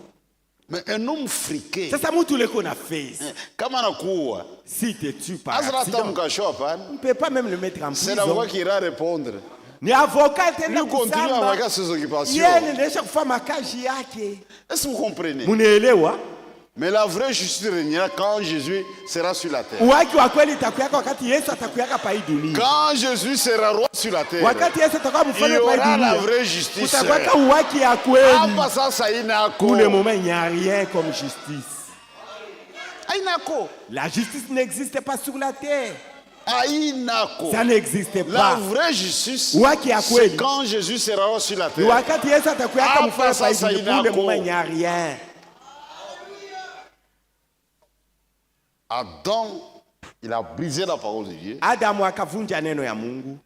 Mais un homme friqué, Sasa mtu leko na face, kama anakuwa, si te tue par azra accident, mukasho hapana. on ne peut pas même le mettre en C'est l'avocat prison. qui ira répondre. Ni avocat tena Lui continue kusamba, avec ses occupations. yeye anaendelea kufanya kazi yake. Est-ce que vous comprenez? Munaelewa? Mais la vraie justice régnera quand Jésus sera sur la terre. Uwaki wa kweli itakuyaka wakati Yesu atakuyaka pa hii dunia. Quand Jésus sera roi sur la terre, Wakati Yesu atakuwa il y mfalme pa hii aura la dunia, vraie justice. kutakuwaka uwaki ya kweli. Hapa sasa inako. Pour le moment, il n'y a rien comme justice. Inako. La justice n'existe pas sur la terre. Inako. Ça n'existe La pas. vraie justice, Uwaki ya c'est kweli. quand Jésus sera roi sur la Ni terre. wakati Yesu atakuyaka Hapa mfalme pa hii sasa dunia. Pour le inako. moment, il n'y a rien. Adam, il a brisé la parole de Dieu. Adamu akavunja neno ya Mungu.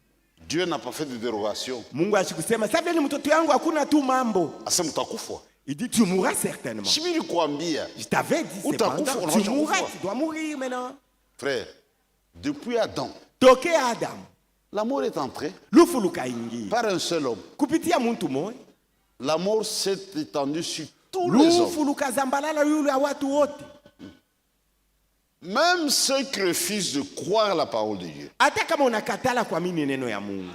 Dieu n'a pas fait de dérogation. Mungu asikusema sasa ni mtoto yangu hakuna tu mambo. Asema utakufa. Il dit tu mourras certainement. Shibiri kuambia, Je t'avais dit Utakufa, cependant, unaona tu mourras, utakufa. tu dois mourir maintenant. frère, depuis Adam, Tokea Adamu, la mort est entrée lufu lukaingia. par un seul homme. Kupitia muntu moja, La mort s'est étendue sur tous les hommes. lufu lukazambalala yule ya watu wote. Même ceux qui refusent de croire la parole de Dieu. Hata kama unakatala kuamini neno ya Mungu.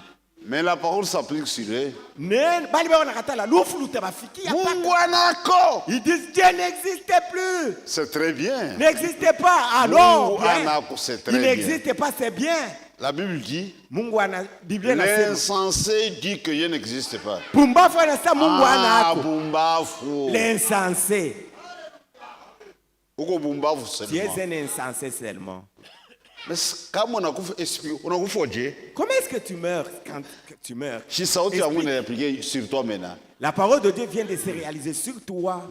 Mais la parole s'applique sur eux. Neno bali bao nakatala lufu lutabafikia Mungu paka. anako. Ils disent Dieu n'existe plus. C'est très bien. N'existe pas. Alors, Mungu bien. anako, c'est très Il bien. n'existe pas, c'est bien. La Bible dit, Mungu ana Biblia inasema. l'insensé dit que Dieu n'existe pas. Pumbafu anasema Mungu Ah, anako. bumbafu. L'insensé. Uko bumbafu Tu es seulement. un insensé seulement. Mais kama unakufa explique, unakufa je? Comment est-ce que tu meurs quand tu meurs? Si sauti ya Explique. Mungu inapiga sur toi maintenant. La parole de Dieu vient de se réaliser sur toi.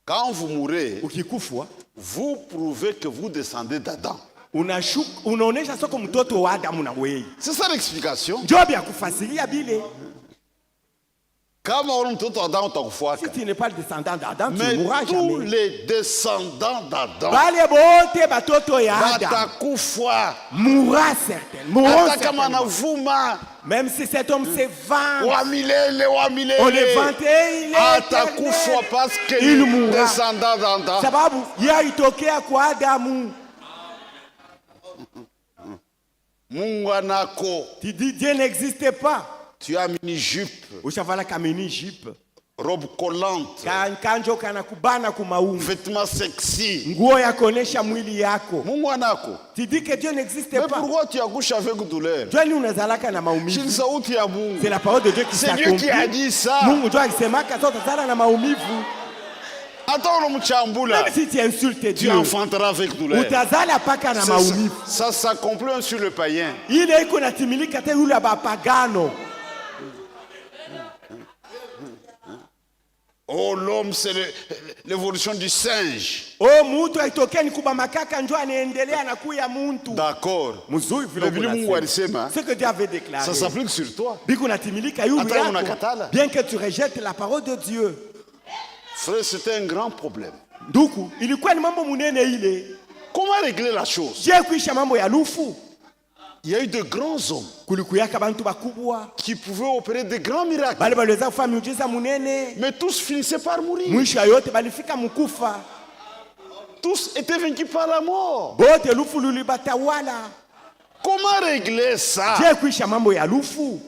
Quand vous mourrez, Ukikufa, vous prouvez que vous descendez d'Adam. unaonesha soko mtoto wa Adamu na wewe. C'est ça l'explication. Job ya kufasiria bile. Kama wana mtoto wa Adam Si utakufuata. tu n'es pas le descendant d'Adam, tu Mais mourras tous jamais. les descendants d'Adam Bale bote batoto ya Adam watakufa. mourra certainement. Mourront Hata kama certainement. anavuma Même si cet homme se vante, wa milele wa on le milele vante et il est atakufa éternel. parce que Il ni mourra. descendant d'Adam. Sababu ya itokea kwa Adamu. Mungu anako. Tu dis Dieu n'existe pas. Tu as mini jupe, Ushavala kamini jipe. robe collante, Kanjo kana kubana kumaungu. vêtements sexy. Nguo ya kuonesha mwili yako. Mungu anako. Tu dis que Dieu n'existe Mais pas. pourquoi tu accouches avec douleur? Jwani unazalaka na Chini maumivu. sauti ya Mungu. C'est la parole de Dieu qui C'est Dieu qui a s'accomplit. dit ça. Mungu ndio akisemaka sasa utazala na maumivu. Hata unamchambula, Même si tu insultes tu Dieu, enfanteras avec douleur. utazala paka na maumivu. Ça s'accomplit sur le païen. Ile iko natimilika te yule bapagano. Oh, l'homme, c'est l'évolution du singe. Oh, mutu aitokea ni kuba makaka njo anaendelea na kuya muntu. D'accord. Mzuri vile Mais vile Mungu alisema, ce que Dieu avait déclaré. ça s'applique sur toi. Biko natimilika yule Hata yako. unakatala. Bien que tu rejettes la parole de Dieu. Frère, c'était un grand problème. Nduku, ilikuwa ni mambo munene ile. Comment régler la chose? Je kuisha mambo ya lufu. Il y a eu de grands hommes Kulikuyaka bantu bakubwa. qui pouvaient opérer de grands miracles. Bali baliweza kufanya miujiza munene. Mais tous finissaient par mourir. Mwisho yote balifika mkufa. tous étaient vaincus par la mort. bote lufu lulibatawala. Comment régler ça? Je kuisha mambo ya lufu.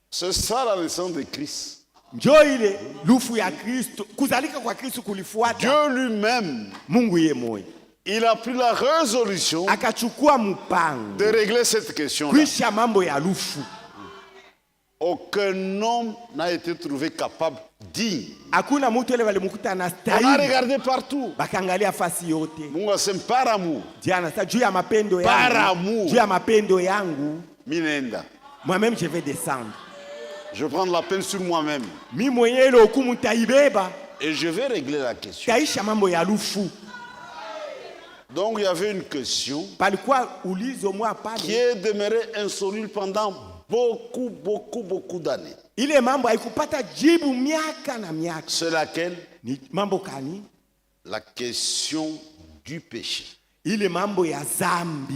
C'est ça la naissance de Christ. Njoo ile lufu ya Kristo, kuzalika kwa Kristo kulifuata. Dieu lui-même, Mungu yeye moyo il a pris la résolution akachukua mpango de régler cette question-là. kuisha mambo ya lufu. Aucun homme n'a été trouvé capable, digne. Hakuna mtu ile walimkuta On a anastahili. regardé partout. Bakaangalia fasi yote. Mungu asema par amour, Diana sasa juu ya mapendo Par yangu. amour. Juu ya mapendo yangu. minenda. Moi-même je vais descendre. Je vais prendre la peine sur moi-même Mi mwenyewe ile hukumu taibeba. et je vais régler la question. Taisha mambo ya lufu. Donc il y avait une question Palikuwa ulizo mwa pale. qui est demeurée insoluble pendant beaucoup d'années. Ile mambo haikupata jibu miaka na miaka. C'est laquelle? Ni mambo kani? La question du péché. Ile mambo ya zambi.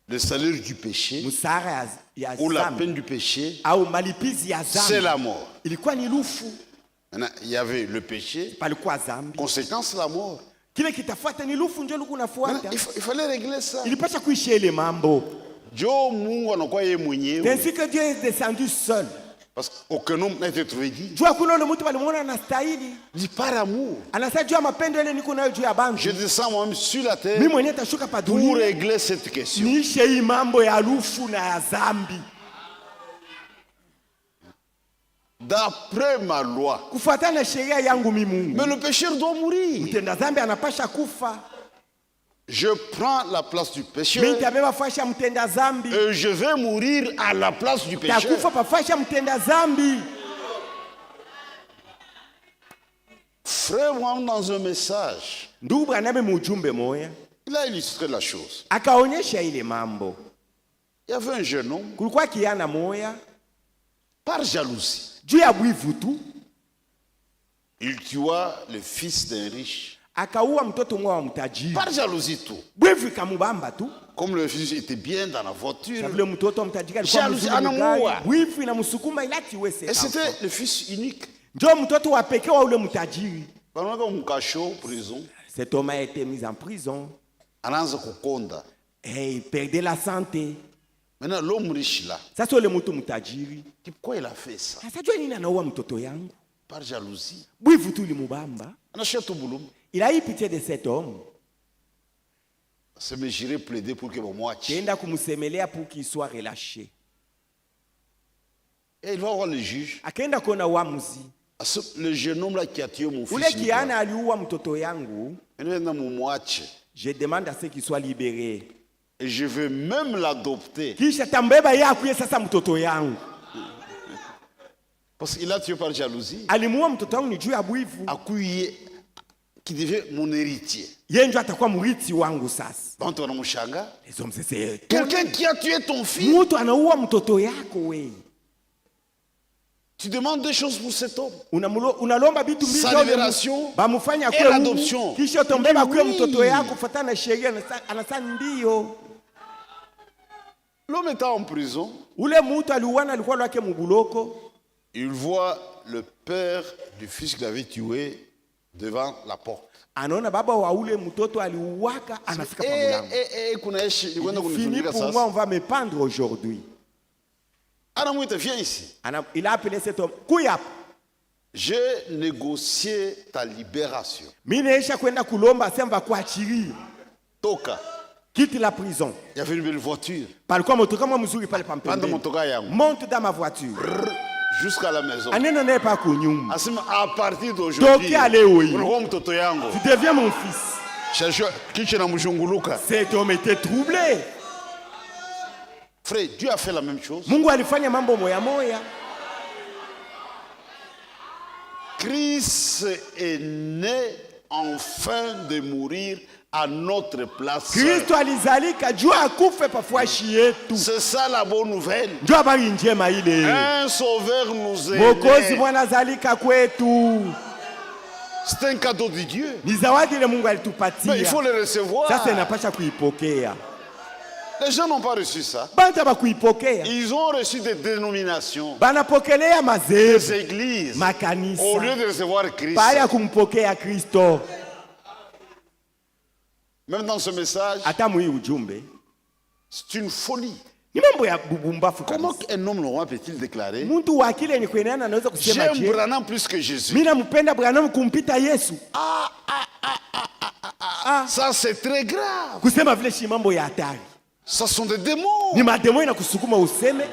Le salaire du péché Musara ya ou la zambi. peine du péché, Au malipizi ya zambi. c'est la mort. Ilikuwa ni lufu. Maintenant, il y avait le péché, Palikuwa zambi. conséquence la mort. Kile kitafuata ni lufu ndio luku Maintenant, nafuata. il fallait régler ça. Ilipasha kuisha ile mambo. Dieu Mungu anakuwa yeye mwenyewe Ainsi que Dieu est descendu seul. parce qu'aucun homme n'a été trouvé dit. Jua kuna ule mtu walimuona anastahili. Dit par amour, Anasema juu ya mapendo ile niko nayo juu ya bangu. je descends moi-même sur la terre Mimi mwenyewe tashuka pa pour dunia. régler cette question. Niishe hii mambo ya lufu na ya zambi. D'après ma loi. Kufuatana na sheria yangu mimi Mungu. Mais le pécheur doit mourir. Mtenda zambi anapasha kufa. Je prends la place du pécheur Mimi nitabeba fasha mtenda zambi. et je vais mourir à la place du pécheur. Takufa pa fasha mtenda zambi. Frère Mohamed, dans un message, Ndugu Branham mujumbe moya il a illustré la chose. akaonyesha ile mambo. Il y avait un jeune homme, Kulikuwa kiana moya par jalousie, juu ya bwivu tu il tua le fils d'un riche. akaua mtoto mwa wa mtajiri. Par jalousie tout. Bwivu ikamubamba tu. Comme le fils était bien dans la voiture. Na vile mtoto wa mtajiri alikuwa Jalousie, mzuri mgari. anamuua. Bwivu inamsukuma ilati wese. Et c'était le fils unique. Ndio mtoto wa pekee wa ule mtajiri. Pendant qu'on cachot prison, Cet homme a été mis en prison. anaanza kukonda. Et il perdait la santé. Maintenant l'homme riche là, Sasa ule mtu mtajiri. pourquoi il a fait ça? Sasa jua nini anaua mtoto yangu? Par jalousie. Bwivu tu ilimubamba. Anachète au boulot. Il a eu pitié de cet homme. C'est me j'irai plaider pour que moi tue. Tenda kumsemelea pour qu'il soit relâché. Et il va voir le juge. Akaenda kuona uamuzi. Le jeune homme là qui a tué mon fils. Ule kiana aliua mtoto yangu. Je demande à ce qu'il soit libéré. Et je veux même l'adopter. Kisha tambeba yeye akuye sasa mtoto yangu. Parce qu'il a tué par jalousie. Alimuua mtoto wangu ni juu ya bwivu. Akuye qui devient mon héritier. Yeye ndio atakuwa mrithi wangu sasa. Donc on a mshanga. Les hommes c'est Quelqu'un qui a tué ton fils. mtu anaua mtoto yako wewe. Tu demandes deux choses pour cet homme. Unalomba vitu mbili Sa libération bamufanya et kwa l'adoption. kisha tombeba kwa Oui. mtoto yako kufuatana na sheria anasema ndio. L'homme était en prison. Ule mtu aliuana alikuwa lwake mubuloko. Il voit le père du fils qu'il avait tué devant la porte. Anaona baba wa ule mtoto aliuaka anafika pa mlango. Fini pour moi, on va me pendre aujourd'hui. Viens ici. Il a appelé cet homme. Kuyap. J'ai négocié ta libération. Mineisha kwenda kulomba semba kuachilia. Toka. Quitte la prison. Il y avait une belle voiture. Palikuwa motoka mwa mzuri pale Panda pampembeni. motoka yangu. Monte dans ma voiture. Jusqu'à la maison. Aneno naye pa kunyuma. Asema à partir d'aujourd'hui. Tokia leo hii. Unakuwa mtoto yangu. Tu deviens mon fils. Shashua kiche na mshunguluka. Cet homme était troublé. Frère, Dieu a fait la même chose. Mungu alifanya mambo moya moya. Christ est né enfin de mourir à notre place. Kristo alizalika juu akufe pafuashi yetu. C'est ça la bonne nouvelle. Ndio habari njema ile. Un sauveur nous est Mwokozi né. Bwana azalika kwetu. C'est un cadeau de Dieu. Ni zawadi ile Mungu Mais il alitupatia. faut le recevoir. Sasa inapasha kuipokea. Les gens n'ont pas reçu ça. Banta bakuipokea. Ils ont reçu des dénominations, Banapokelea des Même dans ce message, hata mwi ujumbe c'est une folie. ni mambo ya bubumbafu. Comment un homme normal peut-il déclarer Mtu wa akili yenye kuendelea anaweza kusema j'aime je, Branham plus que Jésus? mimi nampenda Branham kumpita Yesu? Ça c'est très grave. Kusema vile shi mambo ya hatari. Ça sont des démons. Ni mademo inakusukuma useme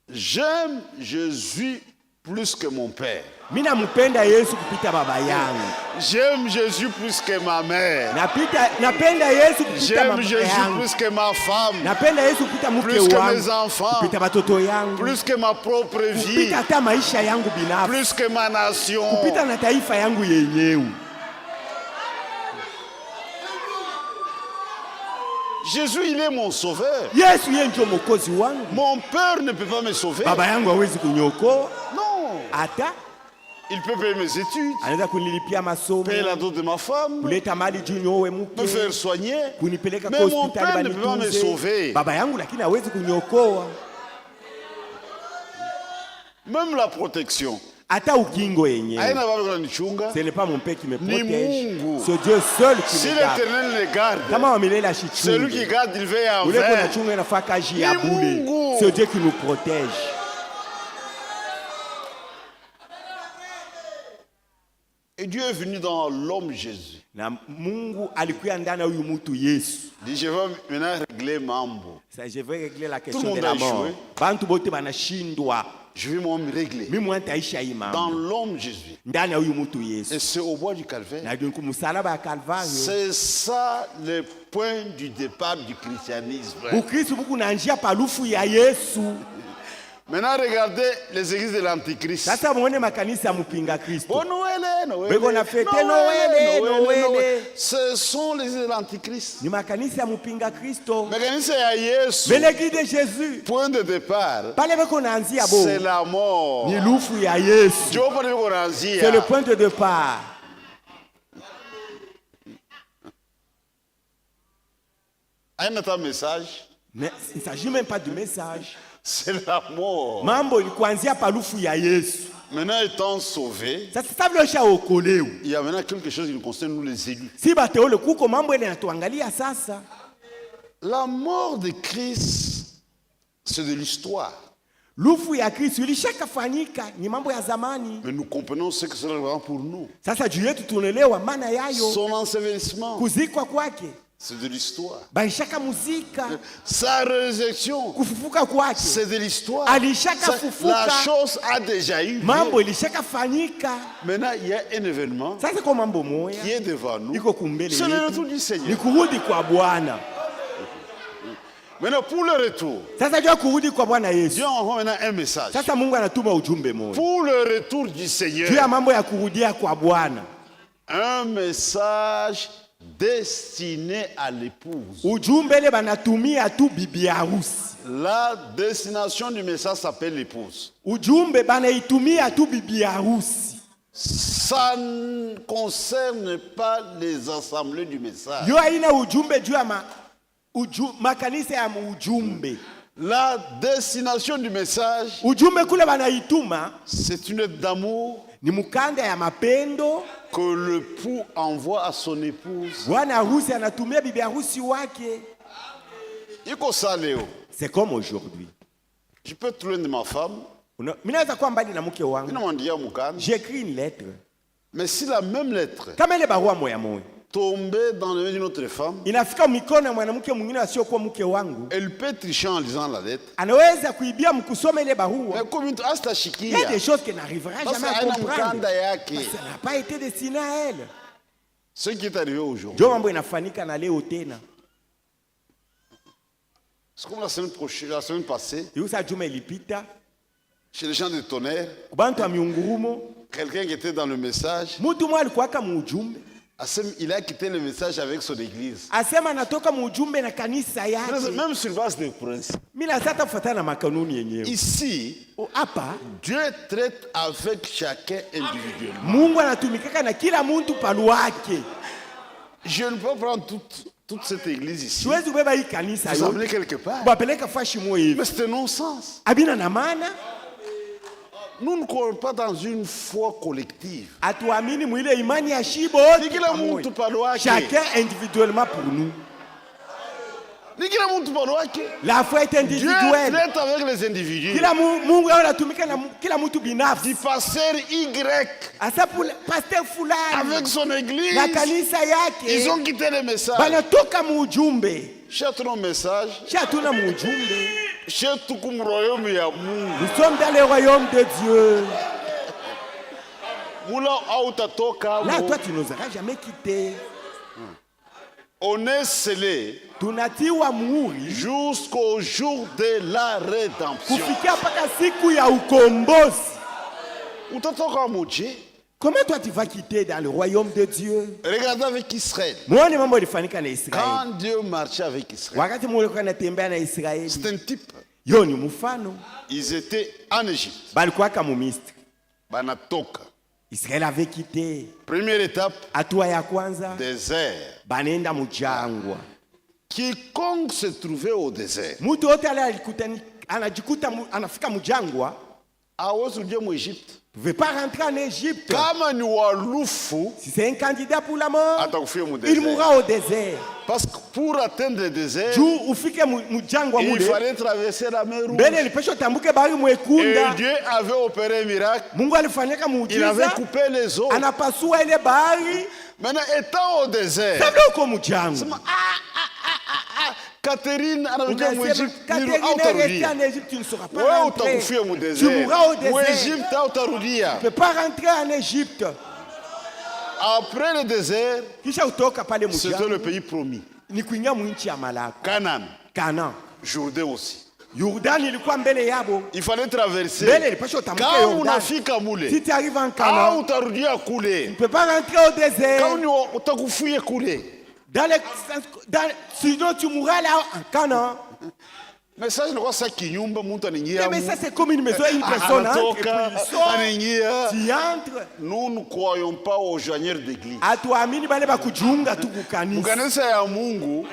J'aime Jésus plus que mon père. mimi nampenda Yesu kupita baba yangu. J'aime Jésus plus que ma mère. Napenda Yesu kupita J'aime mama Jésus yangu. plus que ma femme. Napenda Yesu kupita mke Plus que wangu. mes enfants. Kupita watoto yangu. Plus que ma propre vie. Kupita hata maisha yangu binafsi. Plus que ma nation. Kupita na taifa yangu yenyewe. Jésus, il est mon sauveur. Yesu yeye ndio mwokozi wangu. Mon père ne peut pas me sauver. Baba yangu hawezi kuniokoa. Non. Hata Il peut payer mes études, anaweza kunilipia masomo, payer la dot de ma femme, kuleta mali juu niowe me mke, faire soigner. kunipeleka Mais kwa mon hospitali père ne peut pas me banitunze. sauver. Baba yangu lakini hawezi kuniokoa. Même la protection. Hata ukingo yenyewe. Aina baba kunanichunga. Ce n'est pas mon père qui me Ni protège. Mungu. C'est Dieu seul qui Si me garde. l'Éternel les garde, Kama wa milele celui qui ashichunge. garde, il veille en Ule kuna vain. chunga inafaa kazi ya Ni bure. Mungu. C'est Dieu qui nous protège. Et Dieu est venu dans l'homme Jésus. Na Mungu alikuwa ndani ya huyu mtu Yesu. Il dit, je vais maintenant régler mambo. Ça, je vais régler la Tout question le de monde la a mort. échoué. Bantu bote banashindwa. Je vais moi me régler. Mimi nitaisha hii Dans mambo. l'homme Jésus. Ndani ya huyu mtu Yesu. Et c'est au bois du Calvaire. Na ndio kumsalaba ya Kalvario. C'est ça le point du départ du christianisme. Ukristo buku na njia palufu ya Yesu. Maintenant, regardez les églises de l'Antichrist. Sasa muone makanisa ya mpinga Kristo. Bon Noël, Noël. Beko na fete Noël. Ce sont les églises de l'Antichrist. Ni makanisa ya mpinga Kristo. Mais quand c'est à Yesu, Mais l'église de Jésus. point de départ, Pale beko naanzia bo. c'est la mort. Ni lufu ya Yesu. Dieu pas de koranzia. C'est le point de départ. Un autre message, Mais il ne s'agit même pas du message. c'est la mort. Mambo ni kuanzia palufu ya Yesu. Maintenant étant sauvés, Sasa vile ushaokolewa. il y a maintenant quelque chose qui nous concerne, nous les élus. Si bateole kuko mambo ile yanatuangalia sasa. La mort de Christ, c'est de l'histoire. Lufu ya Kristo ilishakafanyika, ni mambo ya zamani. Mais nous comprenons ce que cela représente pour nous. Sasa juu yetu tunaelewa maana yayo. Son ensevelissement, Kuzikwa kwake, c'est de l'histoire. baishaka muzika. Sa résurrection, Kufufuka kwake, c'est de l'histoire. alishaka La fufuka. chose a déjà eu lieu. Mambo ilishakafanyika. Maintenant, il y a un événement Sasa kwa mambo moya qui est devant nous. iko kumbele C'est le yetu, retour du ni Seigneur. kurudi kwa Bwana. Maintenant, pour le retour, Sasa jua kurudi kwa Bwana Yesu. Dieu envoie maintenant un message. Sasa Mungu anatuma ujumbe moja Pour le retour du juu ya Seigneur, mambo ya kurudia kwa Bwana. un message destiné à l'épouse. Ujumbe ile banatumia tu bibi harusi. La destination du message s'appelle l'épouse. Ujumbe banaitumia tu bibi harusi. Ça ne concerne pas les assemblées du message. Yo haina ujumbe juu ya makanisa ya ujumbe. La destination du message, Ujumbe kule banaituma c'est une lettre d'amour ni mukanda ya mapendo. que le pou envoie à son épouse. Bwana harusi anatumia bibi harusi wake. Iko ça, Léo. C'est comme aujourd'hui. Je peux être loin de ma femme. Mimi naweza kuwa mbali na mke Je wangu. ne J'écris une lettre. Mais si la même lettre Kama ile barua moya moya tombait dans les mains d'une autre femme, inafika mikono ya mwanamke mwingine asiokuwa mke wangu, elle peut tricher en lisant la lettre. anaweza kuibia mkusoma ile Mais barua. comme une Il y a astashikia, des choses qu'elle n'arrivera parce jamais à qu'elle a comprendre. mkanda yake. Parce que ça n'a pas été destiné à elle. Ce qui est arrivé aujourd'hui, Ndio mambo inafanyika na leo tena. c'est comme la semaine passée, Yusa juma ilipita, chez les gens de tonnerre, kubantu wa miungurumo, quelqu'un qui était dans le message, mtu mmoja alikuwa kama ujumbe. il a quitté le message avec son église. Asema anatoka mujumbe na kanisa yake. Même sur base de principe. Mimi nataka kufuatana na makanuni yenyewe. Ici, Hapa Dieu traite avec chacun individuellement. Mungu anatumikaka na kila mtu paluake. Je ne peux pas prendre toute cette église ici, Siwezi kubeba hii kanisa vous yote. amener quelque part. Bapeleka fashi moyo hivi. Mais c'est un non-sens. Abina na maana nous ne croyons pas dans une foi collective. Atuamini mwile imani ya shibo. Chacun individuellement pour nous. La foi est individuelle. Dieu traite avec les individus. Du pasteur Y. Avec son église. Ils ont quitté le message. Chers nos messages. Nous sommes dans le royaume de Dieu. Là, toi, tu ne nous auras jamais quittés. On est scellé jusqu'au jour de la rédemption. Comment toi tu vas quitter dans le royaume de Dieu? Regardez avec Israël. Quand Dieu marchait avec Israël, c'est un type. Ils étaient en Égypte. Israël avait quitté. Première étape, désert. Quiconque se trouvait au désert ne pouvait pas rentrer en Égypte. Si c'est un candidat pour la mort, il mourra au désert. Parce que pour atteindre le désert, il fallait traverser la mer Rouge. Et Dieu avait opéré un miracle. Il avait coupé les eaux. Maintenant, étant au désert, Catherine, tu ne seras pas rentré. Tu mourras au désert. Tu ne peux pas rentrer en Égypte. Après le désert, c'était le pays promis. Canaan. Jourdain aussi. Il fallait traverser. Quand on a fait Kamoulé, si tu arrives en Canaan, tu ne peux pas rentrer au désert. Sinon tu mourras là en Canaan. Mais ça, c'est comme une maison, une personne entre, tu entres. Nous ne croyons pas aux joigneurs d'église.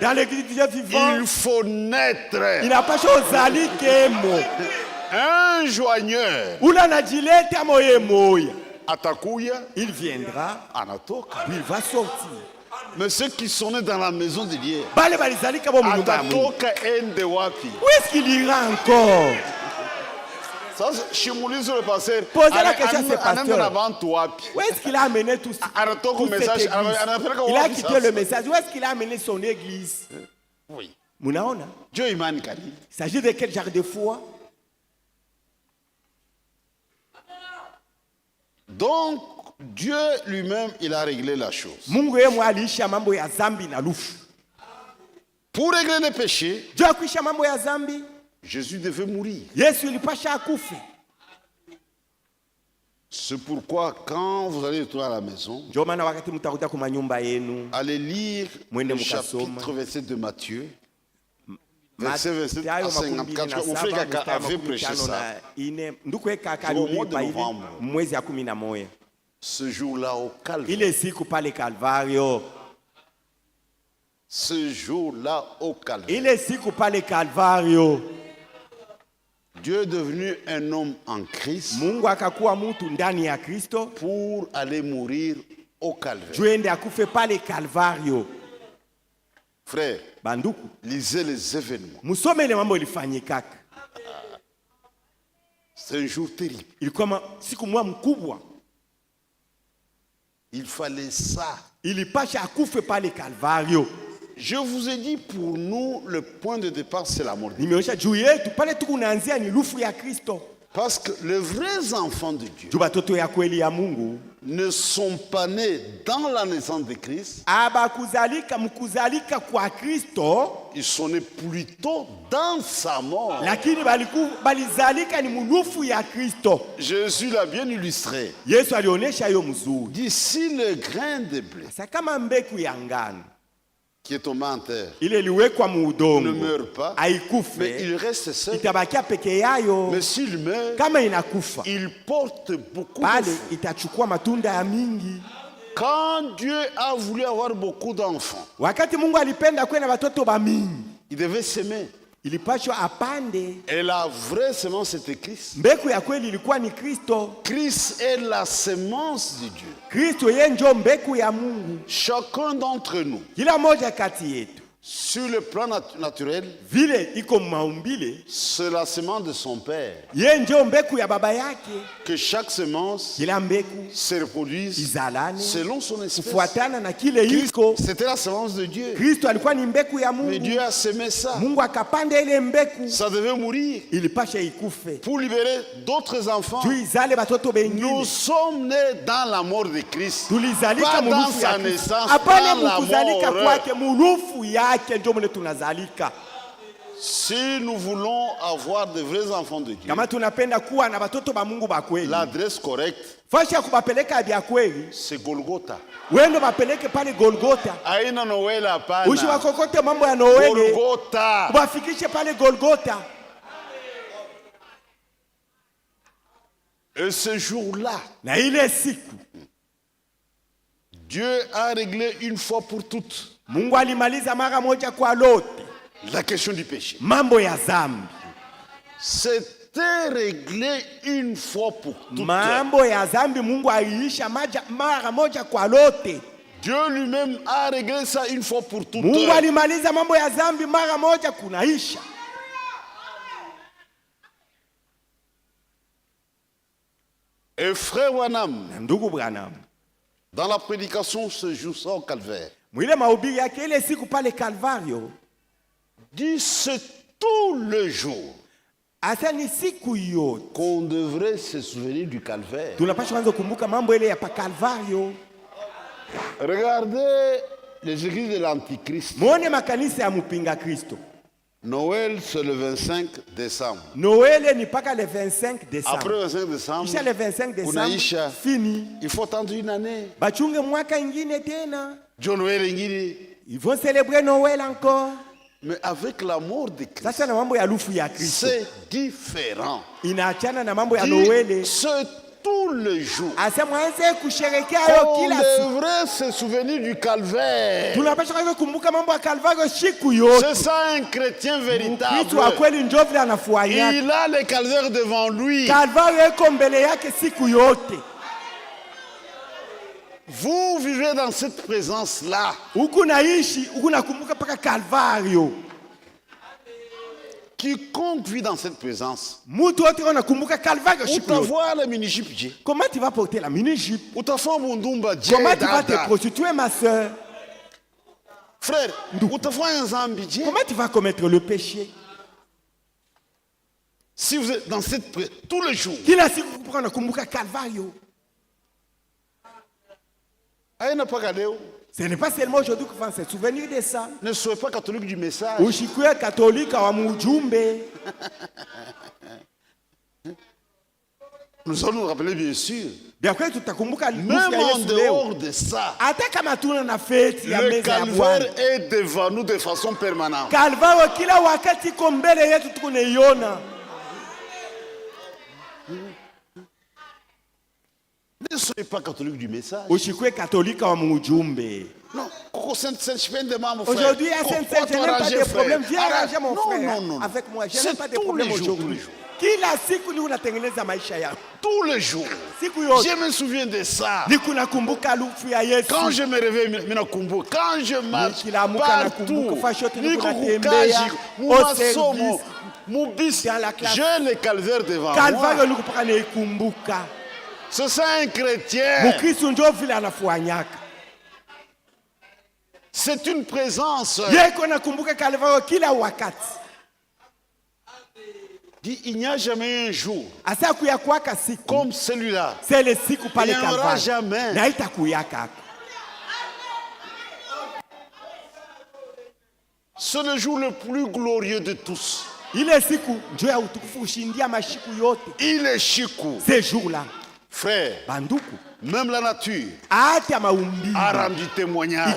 Dans l'église de Dieu vivant, il faut naître. Il n'a pas chose à dire. Un joigneur. Il viendra. Il va sortir. Mais ceux qui sont nés dans la maison de Dieu, où est-ce qu'il ira encore? Posez la question à ce pasteur. Où est-ce qu'il a amené tout ça? Il a quitté le message. Où est-ce qu'il a amené son église? Oui. Il s'agit de quel genre de foi? Donc, Dieu lui-même, il a réglé la chose. Pour régler les péchés, Jésus devait mourir. C'est pourquoi quand vous allez retourner à la maison, allez lire le chapitre 27 de Matthieu. Verset 27 à 54. Mon frère Kaka avait prêché ça. Au mois de novembre. Ce jour-là au Calvaire. Ce jour-là au Calvaire. Dieu est devenu un homme en Christ pour aller mourir au Calvaire. Frère, lisez les événements. C'est un jour terrible. Il fallait ça. Je vous ai dit, pour nous, le point de départ, c'est la mort. Parce que les vrais enfants de Dieu ne sont pas nés dans la naissance de Christ. Ils sont nés plutôt dans sa mort. Jésus l'a bien illustré. D'ici le grain de blé qui est tombé en terre ne meurt pas, mais il reste seul. Mais s'il meurt, il porte beaucoup de fruits. Quand Dieu a voulu avoir beaucoup d'enfants, il devait s'aimer. ilipashwa apande. Et la vraie semence était Christ. Mbegu ya kweli ilikuwa ni Kristo. Christ est la semence de Dieu. Kristo yeye ndio mbegu ya Mungu. Chacun d'entre nous, kila moja kati yetu, sur le plan naturel, vile iko maumbile, c'est la semence de son père. Yeye ndio mbegu ya baba yake. Que chaque semence kila mbegu se reproduise izalane selon son espèce. Kufuatana na kile iko. C'était la semence de Dieu. Kristo alikuwa ni mbegu ya Mungu. Mais Dieu a semé ça. Mungu akapanda ile mbegu. Ça devait mourir. Ilipasha ikufe. Pour libérer d'autres enfants. Tuizale batoto bengine. Nous sommes nés dans la mort de Christ. Tulizalika pas dans sa naissance, apana dans la mukuzalika mort. kwake mulufu yake ndio mle tunazalika. Si nous voulons avoir de vrais enfants de Dieu, kama tunapenda kuwa na batoto ba Mungu ba kweli, l'adresse correcte, fashi ya kubapeleka bya kweli, c'est Golgotha. Wendo bapeleke pale Golgotha. Aina Noel hapana. Ushi wakokote mambo ya Noel. Golgotha. Wafikishe pale Golgotha. Et ce jour-là, na ile siku, Dieu a réglé une fois pour toutes Mungu alimaliza mara moja kwa lote la question du péché. Mambo ya zambi. C'était réglé une fois pour toutes. Mambo ya zambi Mungu aliisha mara moja kwa lote. Dieu lui-même a réglé ça une fois pour toutes. Mungu alimaliza mambo ya zambi mara moja kunaisha. Et frère Branham, ndugu Branham, dans la prédication ce jour ça au calvaire, mwile mahubiri yake ile siku pale Calvario, dit c'est tout le jour asa ni siku yote qu'on devrait se souvenir du calvaire. Tunapaswa kwanza kumbuka mambo ile ya pa Calvario. Regardez les églises de l'Antichrist. Muone makanisa ya mpinga Kristo. Noël c'est le 25 décembre. Noël ni paka le 25 décembre. Après le 25 décembre, kisha le 25 décembre fini. Il faut attendre une année. Bachunge mwaka ingine tena. John Noël ingine. Ils vont célébrer Noël encore. Mais avec la mort de Christ, sasa na mambo ya lufu ya Kristo, c'est différent. Inaachana na mambo ya Noël. C'est tout le jour. Asa mwanze kusherehekea yo kila siku. On devrait se souvenir du calvaire. Tunapaswa kwanza kumbuka mambo ya Calvario siku yote. C'est ça un chrétien véritable. Mtu wa kweli ndio vile anafuania. Il a le calvaire devant lui. Calvario iko mbele yake siku yote. Vous vivez dans cette présence-là. Huku naishi, huku nakumbuka paka Calvario. Quiconque vit dans cette présence. Mutu wote wanakumbuka Calvario siku yote. Utavoir la mini-jupe. Comment tu vas porter la mini-jupe? Utavoir mundumba. Comment tu vas te prostituer, ma soeur? Frère, utavoir un zambi. Comment tu vas commettre le péché? Si vous êtes dans cette présence tous les jours. Kila siku wanakumbuka Calvario. Ce n'est pas seulement aujourd'hui qu'il faut se souvenir de ça. Ne soyez pas catholique du message. Ushikwe catholique wa mujumbe. Nous allons nous rappeler bien sûr. Bien que tutakumbuka même en dehors de ça. Hata kama tuna na fête ya meza ya Bwana. Le calvaire est devant nous de façon permanente. Calvario kila wakati iko mbele yetu tukunaiona. Ne soyez pas catholique du message. Ushikwe catholique wa mujumbe. Non, aujourd'hui, à Sainte-Sainte, je n'ai pas de problème. Viens arranger mon frère. Non. Avec moi, je n'ai pas de problème aujourd'hui. Kila siku ni unatengeneza maisha yako. Tous les jours. Siku yote. Je me souviens de ça. Nikunakumbuka lufu ya Yesu. Quand je me réveille, minakumbuka. Quand je marche partout. Nikutembea au service. Mubis. J'ai le calvaire devant Calvaire nikupaka nikumbuka. C'est ça un chrétien. Mukristo ndio vile anafuanyaka. C'est une présence. Yeko nakumbuka Calvario kila wakati. Il n'y a jamais un jour comme celui-là. C'est le siku pale Calvario. Il n'y aura jamais. Na itakuyaka. C'est le jour le plus glorieux de tous. Ile siku ndio ya utukufu ushindia mashiku yote. Il est chiku. Ce jour-là. Frère, banduku, même la nature a rendu témoignage.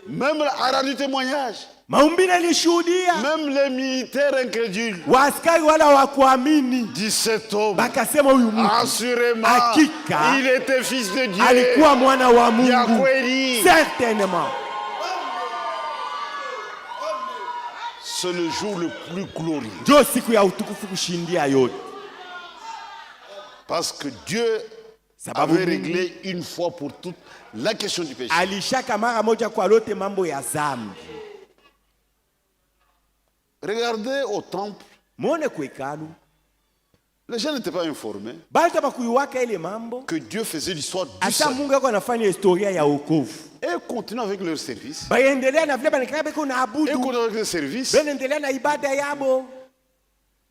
Même a rendu témoignage. Même les militaires incrédules. Dit cet homme. Assurément. Il était fils de Dieu. Certainement. C'est le jour le plus glorieux. Ndio siku ya utukufu kushindia yote. Parce que Dieu avait réglé une fois pour toutes la question du péché. Alishaka mara moja kwa lote mambo ya zambi. Regardez au temple. Muone kwekalu. Les gens n'étaient pas informés que Dieu faisait l'histoire du salut. Et continuent avec leur service. Et continuent avec leur service.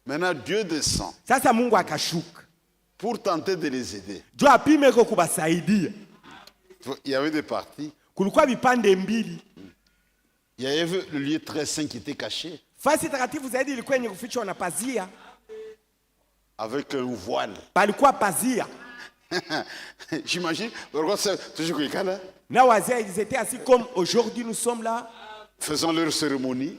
Maintenant, Dieu descend pour tenter de les aider. Il y avait des parties. Il y avait le lieu très saint qui était caché. Avec un voile. J'imagine. Ils étaient assis comme aujourd'hui nous sommes là. Faisant leur cérémonie.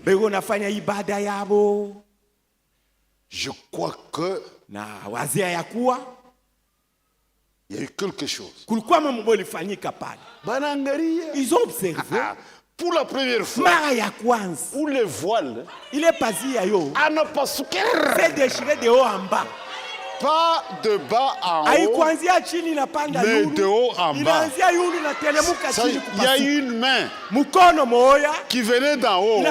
Je crois que il y a eu quelque chose. Ils ont observé. Pour la première fois, où le voile s'est déchiré de haut en bas. Pas de bas en haut, mais de haut en bas. Il y a eu une main qui venait d'en haut,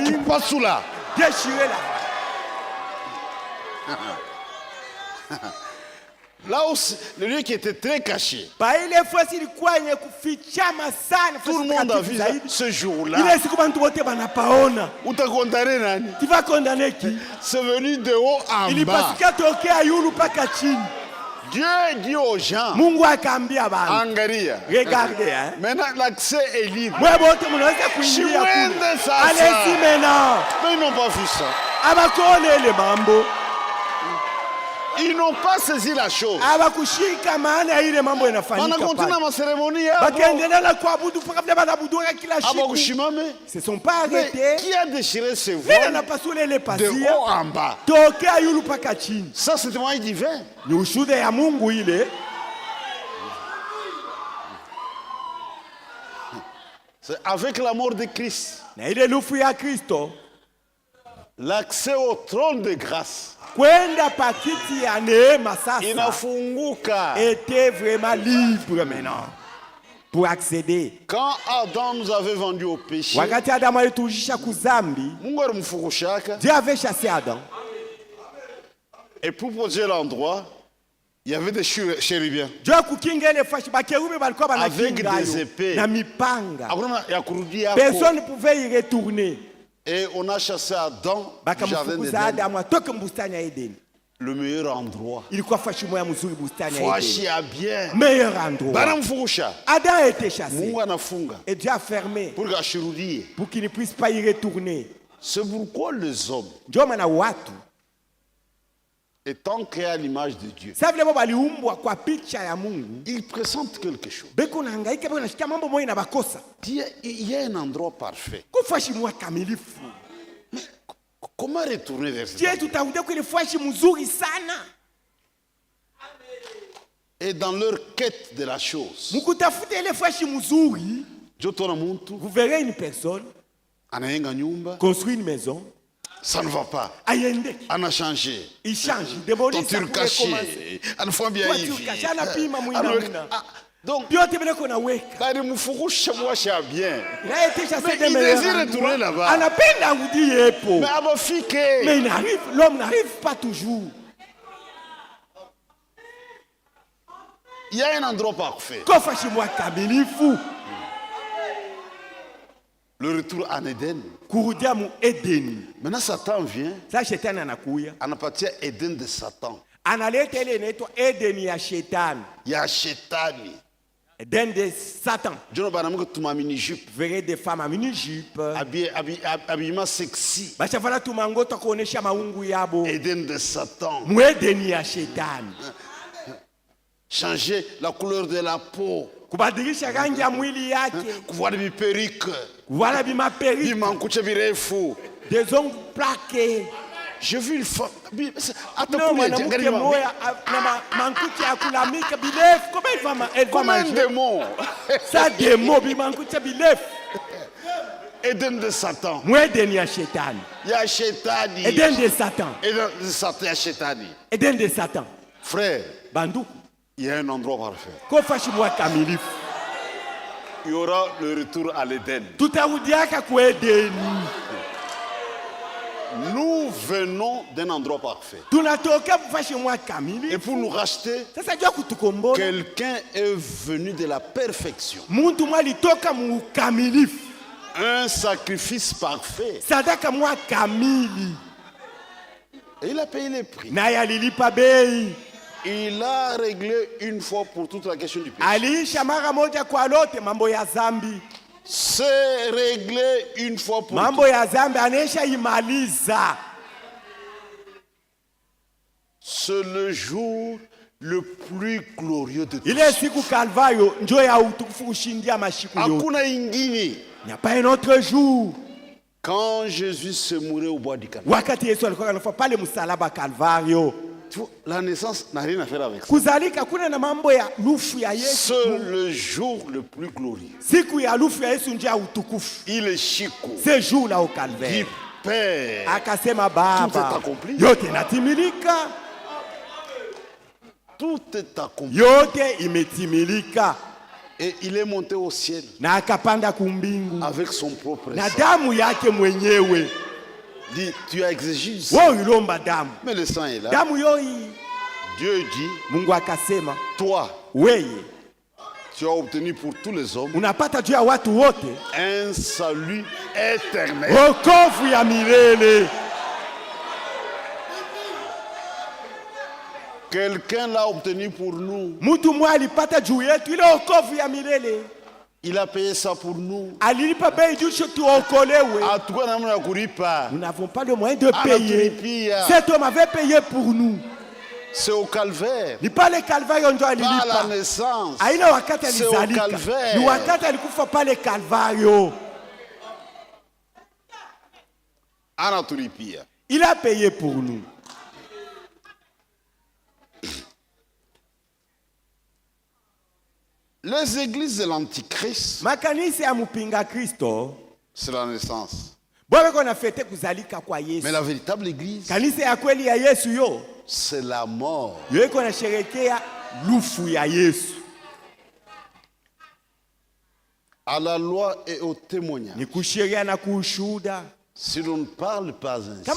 qui passe sous là. Là aussi, le lieu qui était très caché. Tout le monde a vu ce jour-là. Où t'as condamné Nani? Tu vas condamner qui? C'est venu de haut en bas. Dieu dit aux gens, Angaria, regardez, hein? Maintenant l'accès est libre. Allez-y maintenant. Mais ils n'ont pas vu ça. Ils n'ont pas saisi la chose. On a continué ma cérémonie. Ils ne sont pas arrêtés. Qui a déchiré ce voile de haut en bas? Ça, c'est témoignage divin. C'est avec la mort de Christ. L'accès au trône de grâce inafunguka. Était vraiment libre maintenant pour accéder. Quand Adam nous avait vendu au péché, Dieu avait chassé Adam. Et pour protéger l'endroit, il y avait des chérubins avec des épées. Personne ne pouvait y retourner. Et on a chassé Adam du jardin d'Éden. Le meilleur endroit. Bien. Meilleur endroit. Adam a été chassé. Et Dieu a fermé pour qu'il ne puisse pas y retourner. C'est pourquoi les hommes, étant créés à l'image de Dieu, ils pressentent quelque chose. Il y a un endroit parfait. Mais comment retourner vers ça? Et dans leur quête de la chose, vous verrez une personne construire une maison. Ça ne va pas. On a changé. Il change. Toiture cachée. Donc, il a été retourner là-bas. Mais l'homme n'arrive pas toujours. Il y a un endroit parfait. Le retour en Éden. Maintenant, Satan vient. On appartient à Éden de Satan. Il y a Satan. Éden de Satan. Vous verrez des femmes à mini-jupe. Habillement sexy. Éden de Satan. Changer la couleur de la peau. Kuvoir des perruques. Des ongles plaqués. J'ai vu une femme. Comme un démon. Ça démon. Eden de Satan. Mweden ya shetani. Ya shetani. Eden de Satan. Eden de Satan ya shetani. Eden de Satan. Frère, banduku, il y a un endroit parfait. Kofashi mwa kamilifu. Il y aura le retour à l'Éden. Tutarudiaka kwa Edeni. Nous venons d'un endroit parfait. Et pour nous racheter, quelqu'un est venu de la perfection. Un sacrifice parfait. Et il a payé les prix. Il a réglé une fois pour toutes la question du péché. C'est réglé une fois pour toutes. C'est le jour le plus glorieux de tous. Il n'y a pas un autre jour. Quand Jésus se mourait au bois du Calvaire. La naissance n'a rien à faire avec ça. C'est le jour le plus glorieux. Il est chico. Du Père. Tout est accompli. Tout est accompli. Et il est monté au ciel avec son propre sang. Dit, tu as exigé du sang. Mais le sang est là. Dieu dit, toi, tu as obtenu pour tous les hommes un salut éternel. Quelqu'un l'a obtenu pour nous. Il a payé ça pour nous. Nous n'avons pas le moyen de payer. Cet homme avait payé pour nous. C'est au calvaire. Pas la naissance. C'est au calvaire. Il a payé pour nous. Les églises de l'Antichrist, c'est la naissance. Mais la véritable église, c'est la mort. À la loi et au témoignage. Si l'on ne parle pas ainsi,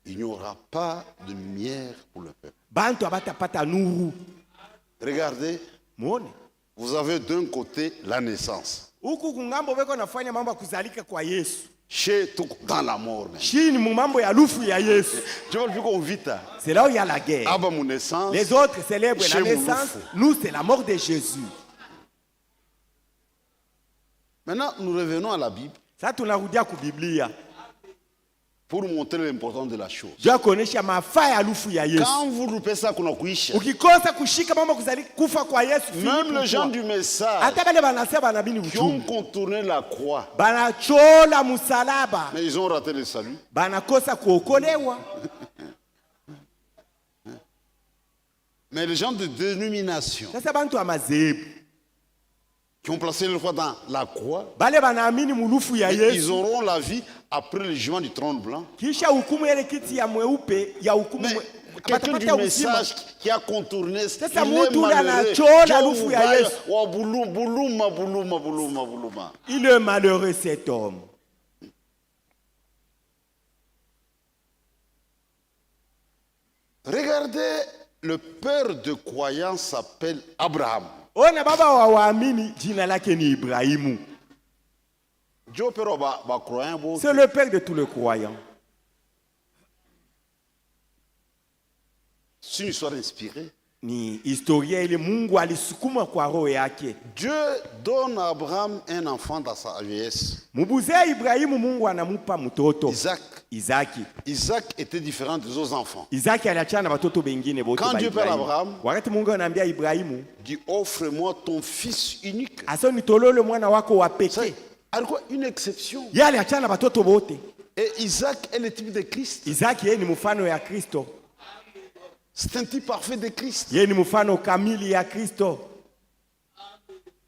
il n'y aura pas de lumière pour le peuple. Regardez, vous avez d'un côté la naissance. Chez tout dans la mort. C'est là où il y a la guerre. Les autres célèbrent la naissance. Nous, c'est la mort de Jésus. Maintenant, nous revenons à la Bible. Pour montrer l'importance de la chose. Quand vous loupez ça, même les gens du message qui ont contourné la croix, mais ils ont raté le salut. Mais les gens de dénomination qui ont placé leur foi dans la croix, ils auront la vie après le jugement du trône blanc. Mais quelqu'un du message qui a contourné, il est malheureux cet homme. Regardez, le père de croyants s'appelle Abraham. C'est le père de tous les croyants. C'est une histoire inspirée. Dieu donne à Abraham un enfant dans sa vieillesse. Isaac. Isaac était différent des autres enfants. Quand Dieu parle à Abraham, dit offre-moi ton fils unique. C'est une exception. Et Isaac est le type de Christ. C'est un type parfait de Christ.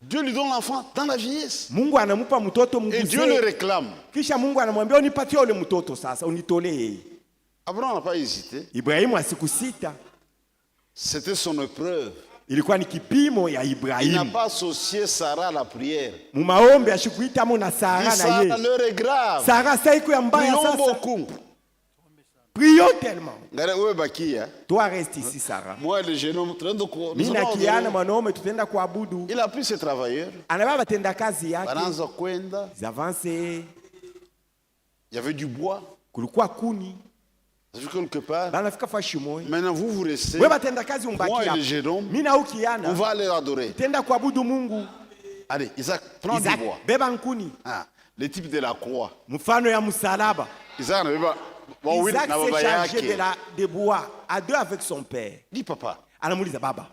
Dieu lui donne l'enfant dans la vieillesse. Mungu anamupa mtoto mzee. Et Dieu le réclame. Kisha Mungu anamwambia unipatie ule mtoto sasa, unitolee. Abraham n'a pas hésité. Ibrahimu asikusita. C'était son épreuve. Ilikuwa ni kipimo ya Ibrahimu. Il n'a pas associé Sarah à la prière. Mumaombi ashikuita mo na Sara na ye. L'heure est grave. Sara saiku ya mbaya sasa. Prions beaucoup. Prions tellement. Toi reste ici, Sarah. Moi, le jeune homme, il a pris ses travailleurs. Ils avancent. Il y avait du bois. Quelque part. Maintenant, vous restez. Moi et le jeune homme, on va aller adorer. Allez, Isaac, prends du bois. Ah, le type de la croix. Isaac n'avait pas. Bon, Isaac s'est chargé de bois à deux avec son père. Dis papa. Baba.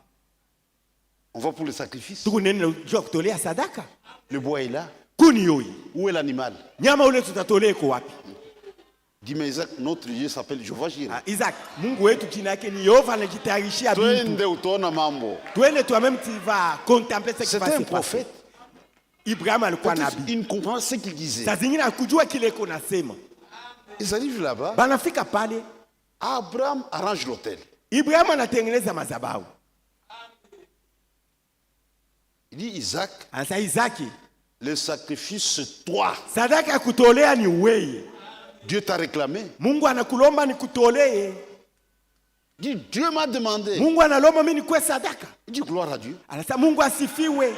On va pour le sacrifice. Le bois est là. Où est l'animal? Dis mais Isaac, notre Dieu s'appelle Jéhovah Jireh. Isaac, Mungu wetu jina yake ni Yehova anajitayarishia vitu. Twende utaona mambo. Twende toi-même tu vas contempler ce qui va se passer. C'est un prophète. Ibrahim alikuwa nabii. Il ne comprend ce qu'il disait. Sasa zingine akujua kile kunasema. Ils arrivent là-bas. Banafika pale. Abraham arrange l'autel. Ibrahim anatengeneza madhabahu. Il dit Isaac. Anasa Isaki. Le sacrifice c'est toi. Sadaka ya kutolea ni wewe. Dieu t'a réclamé. Mungu anakulomba nikutolee. Dit Dieu m'a demandé. Mungu analomba mimi nikwe sadaka. Il dit gloire à Dieu. Anasa Mungu asifiwe.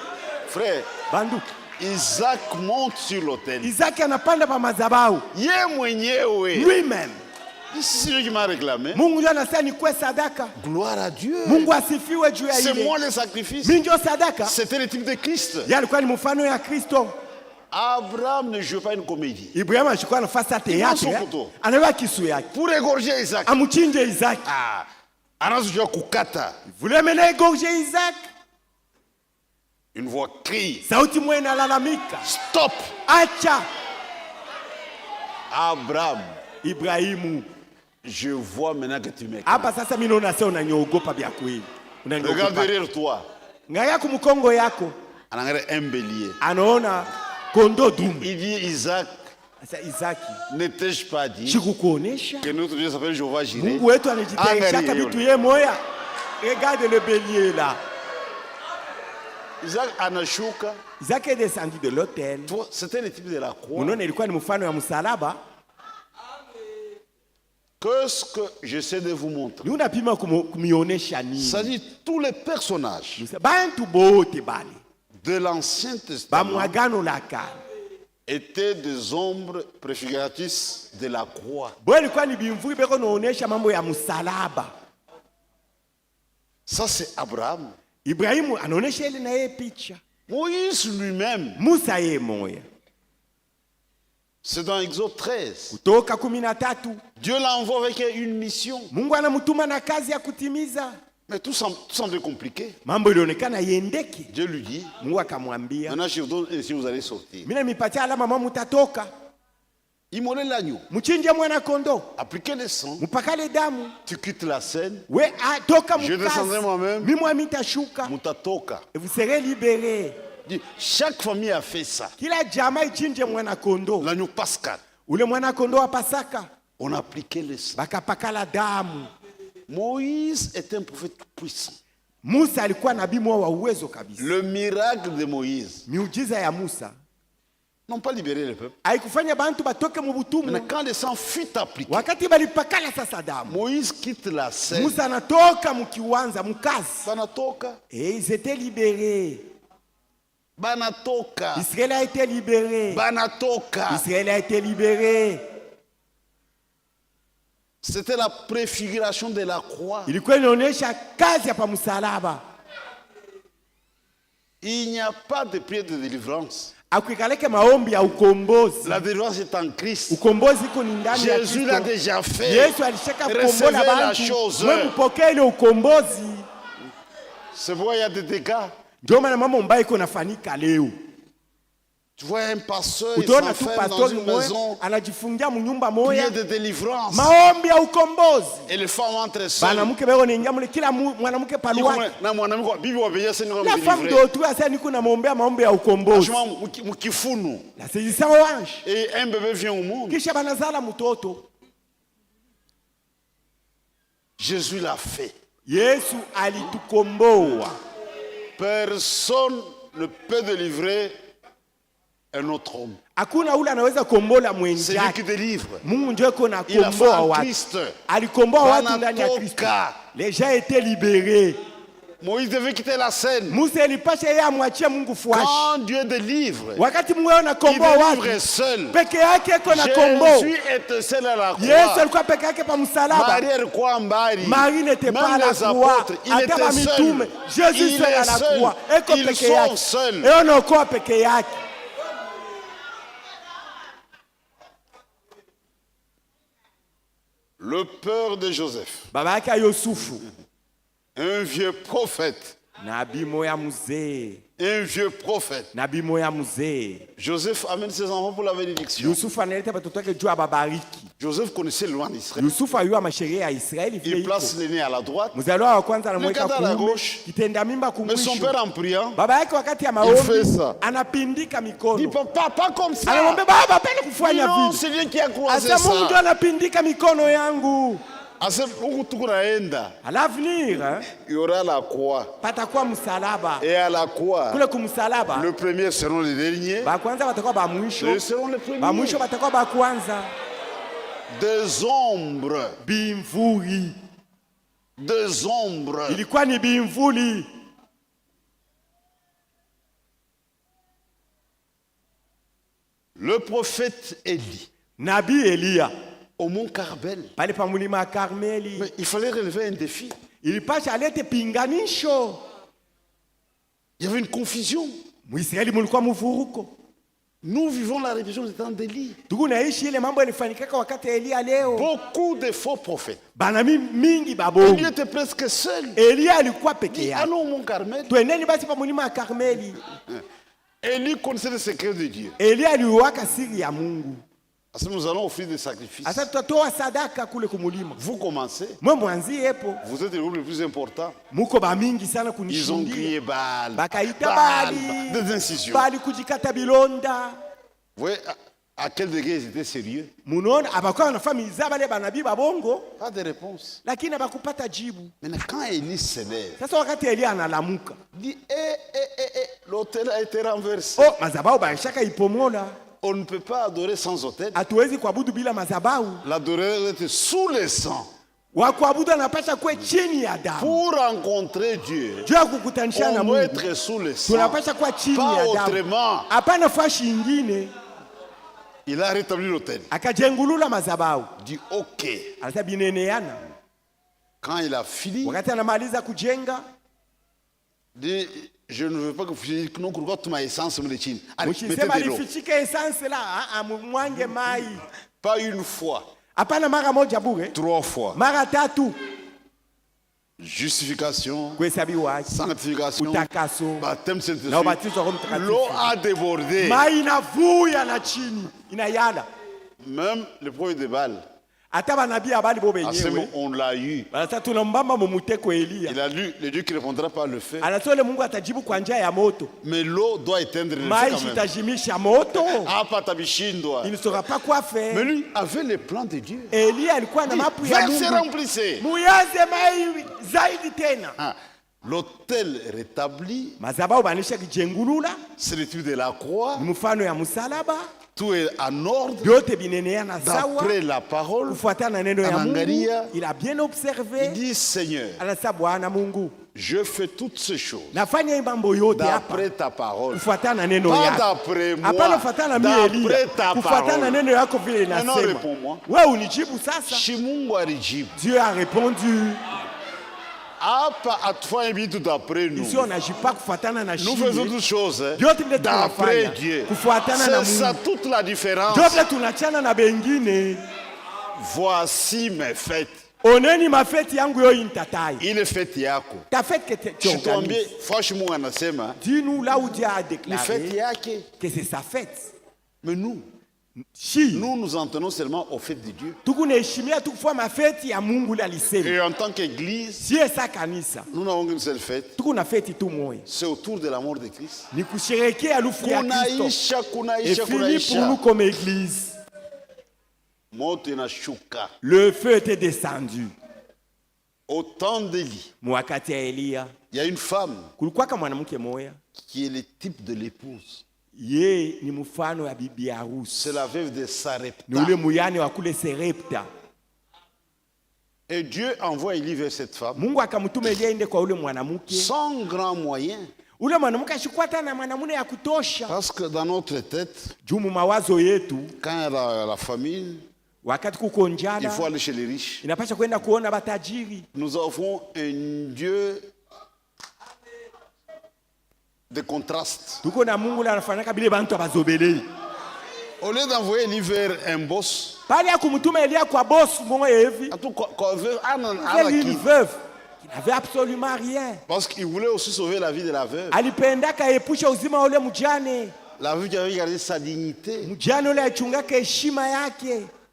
Frère. Bandu. Isaac monte sur l'autel. Isaac anapanda pa madhabahu. Lui-même. C'est lui qui m'a réclamé. Mungu ndiye anasema nikwe sadaka. Gloire à Dieu. Mungu asifiwe juu ya ile. C'est moi le sacrifice. Mimi ndio sadaka. C'était le type de Christ. Yeye alikuwa ni mfano ya Kristo. Abraham ne joue pas une comédie. Ibrahim alikuwa anafanya théâtre. Anaweka kisu yake. Pour égorger Isaac. Amuchinje Isaac. Ah. Anaanza kukata. Il voulait mener égorger Isaac. Une voix crie. Sauti moja inalalamika. Stop. Acha. Abraham. Ibrahimu. Je vois maintenant que tu m'écoutes. Hapa sasa mimi naona sasa unaniogopa vya kweli. Regarde derrière toi. Ngaya kumkongo yako. Anaangalia un bélier. Anaona kondo dume. Il dit Isaac. Sasa Isaki. N'étais-je pas dit Sikukuonesha que notre Dieu s'appelle Jéhovah Jireh? Mungu wetu anajitayarisha vitu yeye moya. Regarde le bélier là. Isaac anashuka. Isaac est descendu de l'autel. C'était le type de la croix. Unaona ilikuwa ni mfano ya msalaba. Qu'est-ce que j'essaie de vous montrer? Unapima kumionesha nini? Ça dit tous les personnages bantu bote bali de l'Ancien Testament étaient des ombres préfiguratrices de la croix. Ça c'est Abraham. Ibrahimu anaonesha ile na yeye picha. Moïse lui-même. Musa yeye moya. C'est dans Exode 13. Kutoka 13. Dieu l'envoie avec une mission. Mungu anamtuma na kazi ya kutimiza. Mais tout semble compliqué. Mambo ilionekana yendeki. Dieu lui dit. Mungu akamwambia. Maintenant je vous donne et si vous allez sortir. Mimi nimepatia alama mama mtatoka. Immolez l'agneau. Mchinje mwana kondoo. Appliquez le sang. Mpakale damu. Tu quittes la scène. We toka mkazi. Je descendrai moi-même. Mimi mitashuka. Mutatoka. Et vous serez libérés. Chaque famille a fait ça. Kila jamaa ichinje mwana kondoo. L'agneau pascal. Ule mwana kondoo wa Pasaka. On a appliqué le sang. Bakapakala damu. Moïse est un prophète puissant. Musa alikuwa nabii wa uwezo kabisa. Le miracle de Moïse. Miujiza ya Musa. N'ont pas libéré le peuple. Haikufanya bantu batoke mu butumwa. Mais quand le sang fut appliqué. Wakati balipakala sasa damu. Moïse quitte la scène. Musa anatoka mkiwanza mkazi. Banatoka. Et ils étaient libérés. Banatoka. Israël a été libéré. Banatoka. Israël a été libéré. C'était la préfiguration de la croix. Ilikuwa inaonyesha kazi hapa msalaba. Il n'y a pas de prière de délivrance. Akuikaleke maombi ya ukombozi. La délivrance est en Christ. Ukombozi iko ndani ya Kristo. Jésus l'a déjà fait. Yesu alishaka kukombola bantu. Wewe mpokee ile ukombozi. C'est pourquoi il y a des dégâts. Ndio maana mambo mbaya iko nafanyika leo. Tu vois un pasteur, il s'enferme dans une maison, prier de délivrance. Et les femmes entrent seules. La femme d'autrui, et un bébé vient au monde. Jésus l'a fait. Personne ne peut délivrer un autre homme. C'est lui qui délivre. Il a fait en Christ. Les gens étaient libérés. Moïse devait quitter la scène. Quand Dieu délivre, il délivre seul. Jésus était seul à la croix. Marie n'était pas à la croix. Il était seul. Jésus seul à la croix. Ils sont seuls. Le père de Joseph, un vieux prophète. Un vieux prophète. Joseph amène ses enfants pour la bénédiction. Joseph connaissait le loi d'Israël. Il place l'aîné à la droite, le cadre à la gauche. Mais son père en priant, il fait ça. Il dit pas comme ça. Non, c'est lui qui a croisé ça. À l'avenir, il y aura la croix. Et à la croix, le premier seront les derniers. Ils seront les premiers. Des ombres. Des ombres. Le prophète Élie. Nabi Elia. Au mont Carmel. Mais il fallait relever un défi. Il y avait une confusion. Nous vivons la révision du temps d'Élie. Beaucoup de faux prophètes. Élie était presque seul. Allons au mont Carmel. Élie connaissait le secret de Dieu. Nous allons offrir des sacrifices. Vous commencez. Vous êtes le groupe le plus important. Ils ont crié Baal. Baal. Des incisions. Vous voyez à quel degré ils étaient sérieux? Pas de réponse. Maintenant, quand Élie se lève, il dit l'autel a été renversé. On ne peut pas adorer sans autel. L'adoration est sous le sang. Pour rencontrer Dieu, on doit être sous le sang. Pas autrement. Il a rétabli l'autel. Il dit OK. Quand il a fini, il dit je ne veux pas que vous disiez que non, tu m'as essence, allez, mettez de l'eau. Pas une fois. 3 fois. Justification, sanctification, baptême Saint-Esprit. L'eau a débordé. Même le prophète de Baal. On l'a eu. Il a lu le Dieu qui ne répondra pas le feu. Mais l'eau doit éteindre le feu quand même. Il ne saura pas quoi faire. Mais lui avait les plans de Dieu. Verset remplissez. L'autel rétabli, c'est l'étude de la croix. Tout est en ordre. D'après la parole, il a bien observé. Il dit Seigneur, je fais toutes ces choses d'après ta parole. Pas d'après moi, d'après ta parole. Non, réponds-moi. Dieu a répondu. Ici, on n'agit pas nous faisons toutes choses d'après Dieu. C'est ça toute la différence. Voici mes fêtes. Oneni mafeti yangu yo intatai. Ile fête yako. Ta fête que tu organises. Franchement anasema. Dis-nous là où Dieu a déclaré. Fête yake. Que c'est sa fête. Mais nous nous en tenons seulement aux fêtes de Dieu. Et en tant qu'église, nous n'avons qu'une seule fête. C'est autour de la mort de Christ. Et fini pour nous comme église. Le feu était descendu. Au temps d'Élie, il y a une femme qui est le type de l'épouse. C'est la veuve de Sarepta. Et Dieu envoie Élie vers cette femme sans grand moyen. Parce que dans notre tête, quand il y a la famine, il faut aller chez les riches. Nous avons un Dieu de contraste. Au lieu d'envoyer Élie vers un boss, une veuve qui n'avait absolument rien. Parce qu'il voulait aussi sauver la vie de la veuve. La veuve qui avait gardé sa dignité.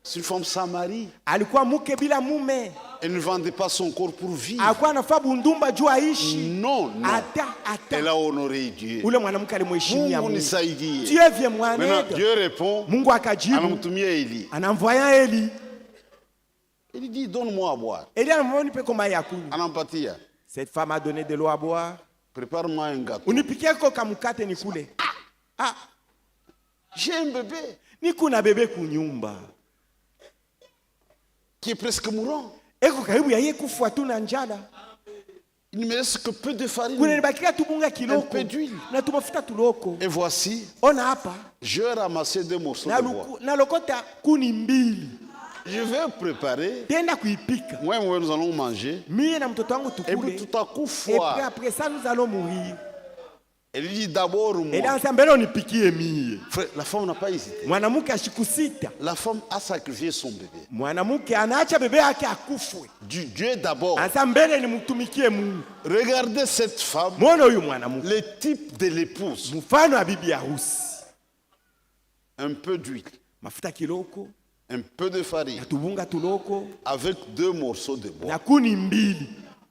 C'est une femme sans mari. Elle ne vendait pas son corps pour vivre. Non. Elle a honoré Dieu. Maintenant, Dieu répond en envoyant Élie. Il dit, donne-moi à boire. Cette femme a donné de l'eau à boire. Prépare-moi un gâteau. J'ai un bébé qui est presque mourant. Il ne me reste que peu de farine, un peu d'huile. Et voici, je vais ramasser 2 morceaux de bois. Je vais préparer. Moi et moi, nous allons manger. Et puis tout à coup, foi. Et après ça, nous allons mourir. Elle dit d'abord moi. Frère, la femme n'a pas hésité. La femme a sacrifié son bébé. Dieu d'abord. Regardez cette femme. Le type de l'épouse. Un peu d'huile. Un peu de farine. Avec 2 morceaux de bois.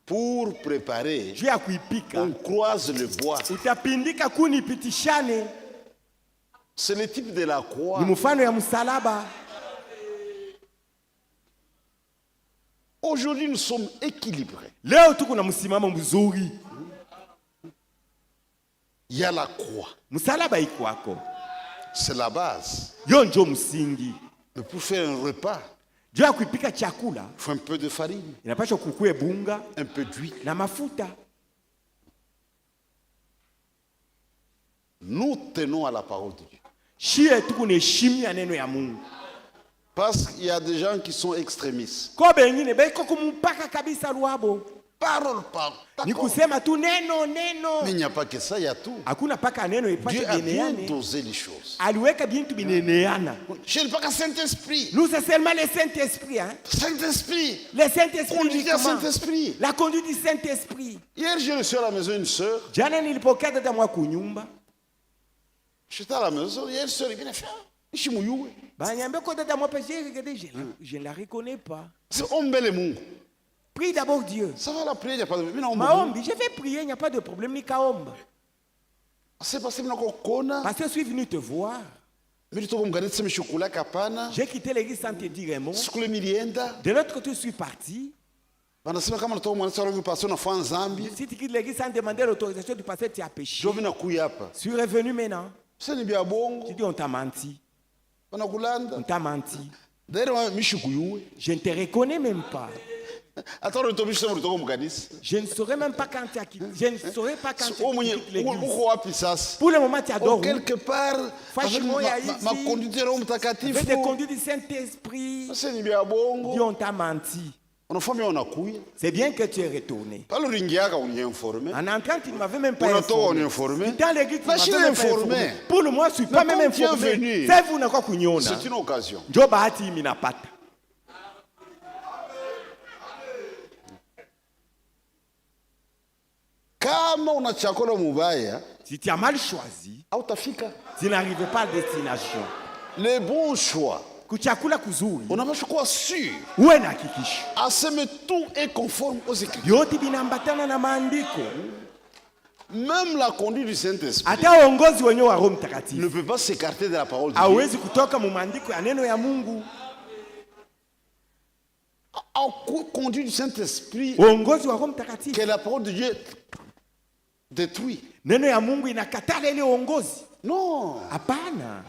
Pour préparer, on croise le bois. C'est le type de la croix. Aujourd'hui, nous sommes équilibrés. Il y a la croix. C'est la base. Mais pour faire un repas, il faut un peu de farine, un peu d'huile. Nous tenons à la parole de Dieu. Parce qu'il y a des gens qui sont extrémistes. Parole. Mais il n'y a pas que ça, il y a tout. Dieu a bien dosé les choses. Je n'ai pas qu'un Saint-Esprit. Nous, c'est seulement le Saint-Esprit. Saint-Esprit. Le Saint-Esprit. Conduit à Saint-Esprit. La conduite du Saint-Esprit. Hier, j'ai reçu à la maison une sœur. J'étais à la maison. Hier, sœur, il vient faire. Je ne la reconnais pas. C'est Ombele. Prie d'abord Dieu. Ça va la prière, il n'y a pas de problème. Je vais prier, il n'y a pas de problème. C'est parce que je suis venu te voir. J'ai quitté l'église sans te dire un mot. De l'autre côté, je suis parti. Si tu quittes l'église sans demander l'autorisation du pasteur, tu as péché. Je suis revenu maintenant. Tu dis on t'a menti. On t'a menti. Je ne te reconnais même pas. Je ne saurais même pas quand tu as quitté. Je ne saurais pas quand tu as quitté l'église. Pour le moment, tu adores. Quelque part, avec ma conduite avec des conduites du Saint-Esprit. Dis on t'a menti. C'est bien que tu es retourné. En entrant, tu ne m'avais même pas informé. Dans l'église, tu ne m'avais même pas informé. Pour le moment, je ne suis pas même informé. C'est une occasion. Si tu as mal choisi, tu n'arrives pas à destination. Les bons choix, kuchakula kuzuri, unapaswa kuwa sûr. Uwe na hakikisho. Aseme tout est conforme aux Écritures. Yote binambatana na maandiko. Même la conduite du Saint-Esprit hata uongozi wenyewe wa Roho Mtakatifu ne peut pas s'écarter de la parole de Dieu. Hawezi kutoka mu maandiko ya neno ya Mungu. En conduite du Saint-Esprit, uongozi wa Roho Mtakatifu, que la parole de Dieu détruit. Neno ya Mungu inakatala ile uongozi. Non. Hapana.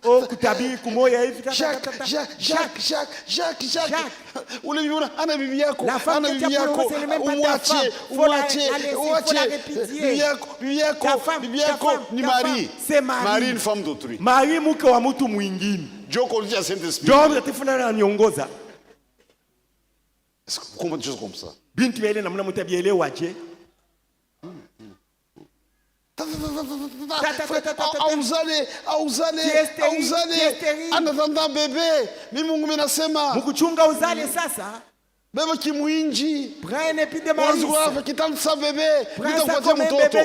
Oh, kutabiri kumoya hivi. Jacques. Ule bibi ana bibi yako. Bibi yako ni Marie. Marie une femme d'autrui. Marie mke wa mtu mwingine. Dieu conduit à Saint-Esprit. Dieu Mtakatifu ananiongoza. Est-ce que vous comprenez des choses comme ça? Binti ile namna mtabielewa je? En attendant bébé, Mungu minasema mkuchunga uzale sasa. Beba kimuinji. Prends puis de maïs. Kitamsa bébé. Nitakupatia mtoto.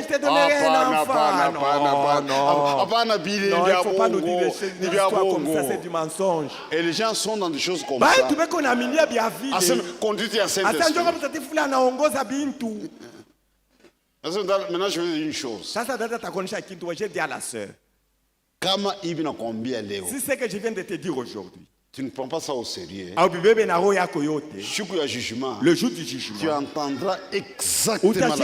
Hapana bile vya bongo. Ni vya bongo. Ça c'est du mensonge. Et les gens sont dans des choses comme ça. Tu veux qu'on a mis bien vile. Asema conduite ya Saint-Esprit. Attends, kama mtakatifu fulani anaongoza bintu. Maintenant, je vais dire une chose. Ça data takonisha kitu, je dis à la sœur. Kama hivi nakwambia leo. Si c'est que je viens de te dire aujourd'hui. Tu ne prends pas ça au sérieux. Siku ya jugement. Le jour du jugement. Tu entendras exactement.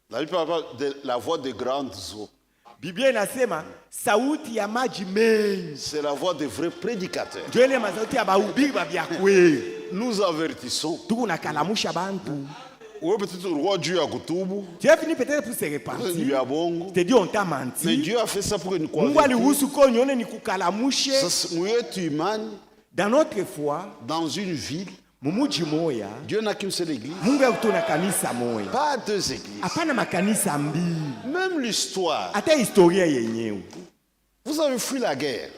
La Bible parle de la voix de grandes eaux. Biblia inasema sauti ya maji mengi. C'est la voix des vrais prédicateurs. Nous avertissons. Tunakalamusha bantu. Ouais, peut-être le roi Dieu a kutubu. Dieu a fini peut-être pour se repentir. C'est Dieu on t'a menti. Mais Dieu a fait ça pour une croix. Dans notre foi, dans une ville, Dieu n'a qu'une seule église. Pas deux églises. Même l'histoire. Vous avez fui la guerre.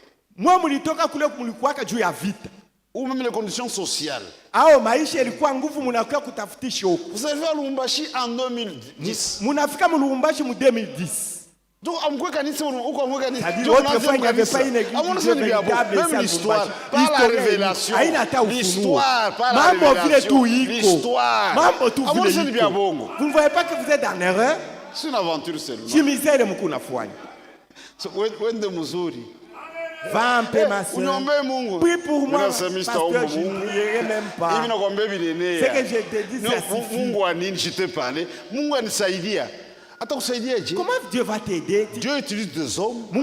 Ou même les conditions sociales. Vous avez vu à Lubumbashi en 2010. Donc, il n'y avait pas une église véritable. Même l'histoire, par la révélation. L'histoire, par la révélation. L'histoire. Vous ne voyez pas que vous êtes en erreur? C'est une aventure seulement. Va un peu ma soeur. Prie pour moi, pasteur, je ne prierai même pas. C'est que je te dis, ça suffit. Comment Dieu va t'aider? Dieu utilise des hommes. Dieu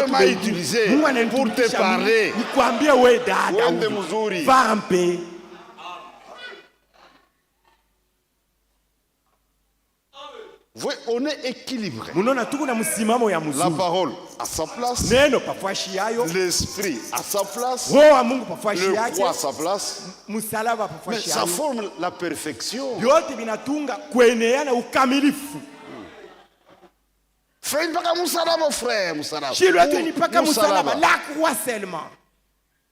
m'a utilisé pour te parler. Va un peu. On est équilibré. La parole à sa place. L'esprit à sa place. Le croix à sa place. Mais ça forme la perfection. Frère, pas musalaba, frère, musalaba. La croix seulement.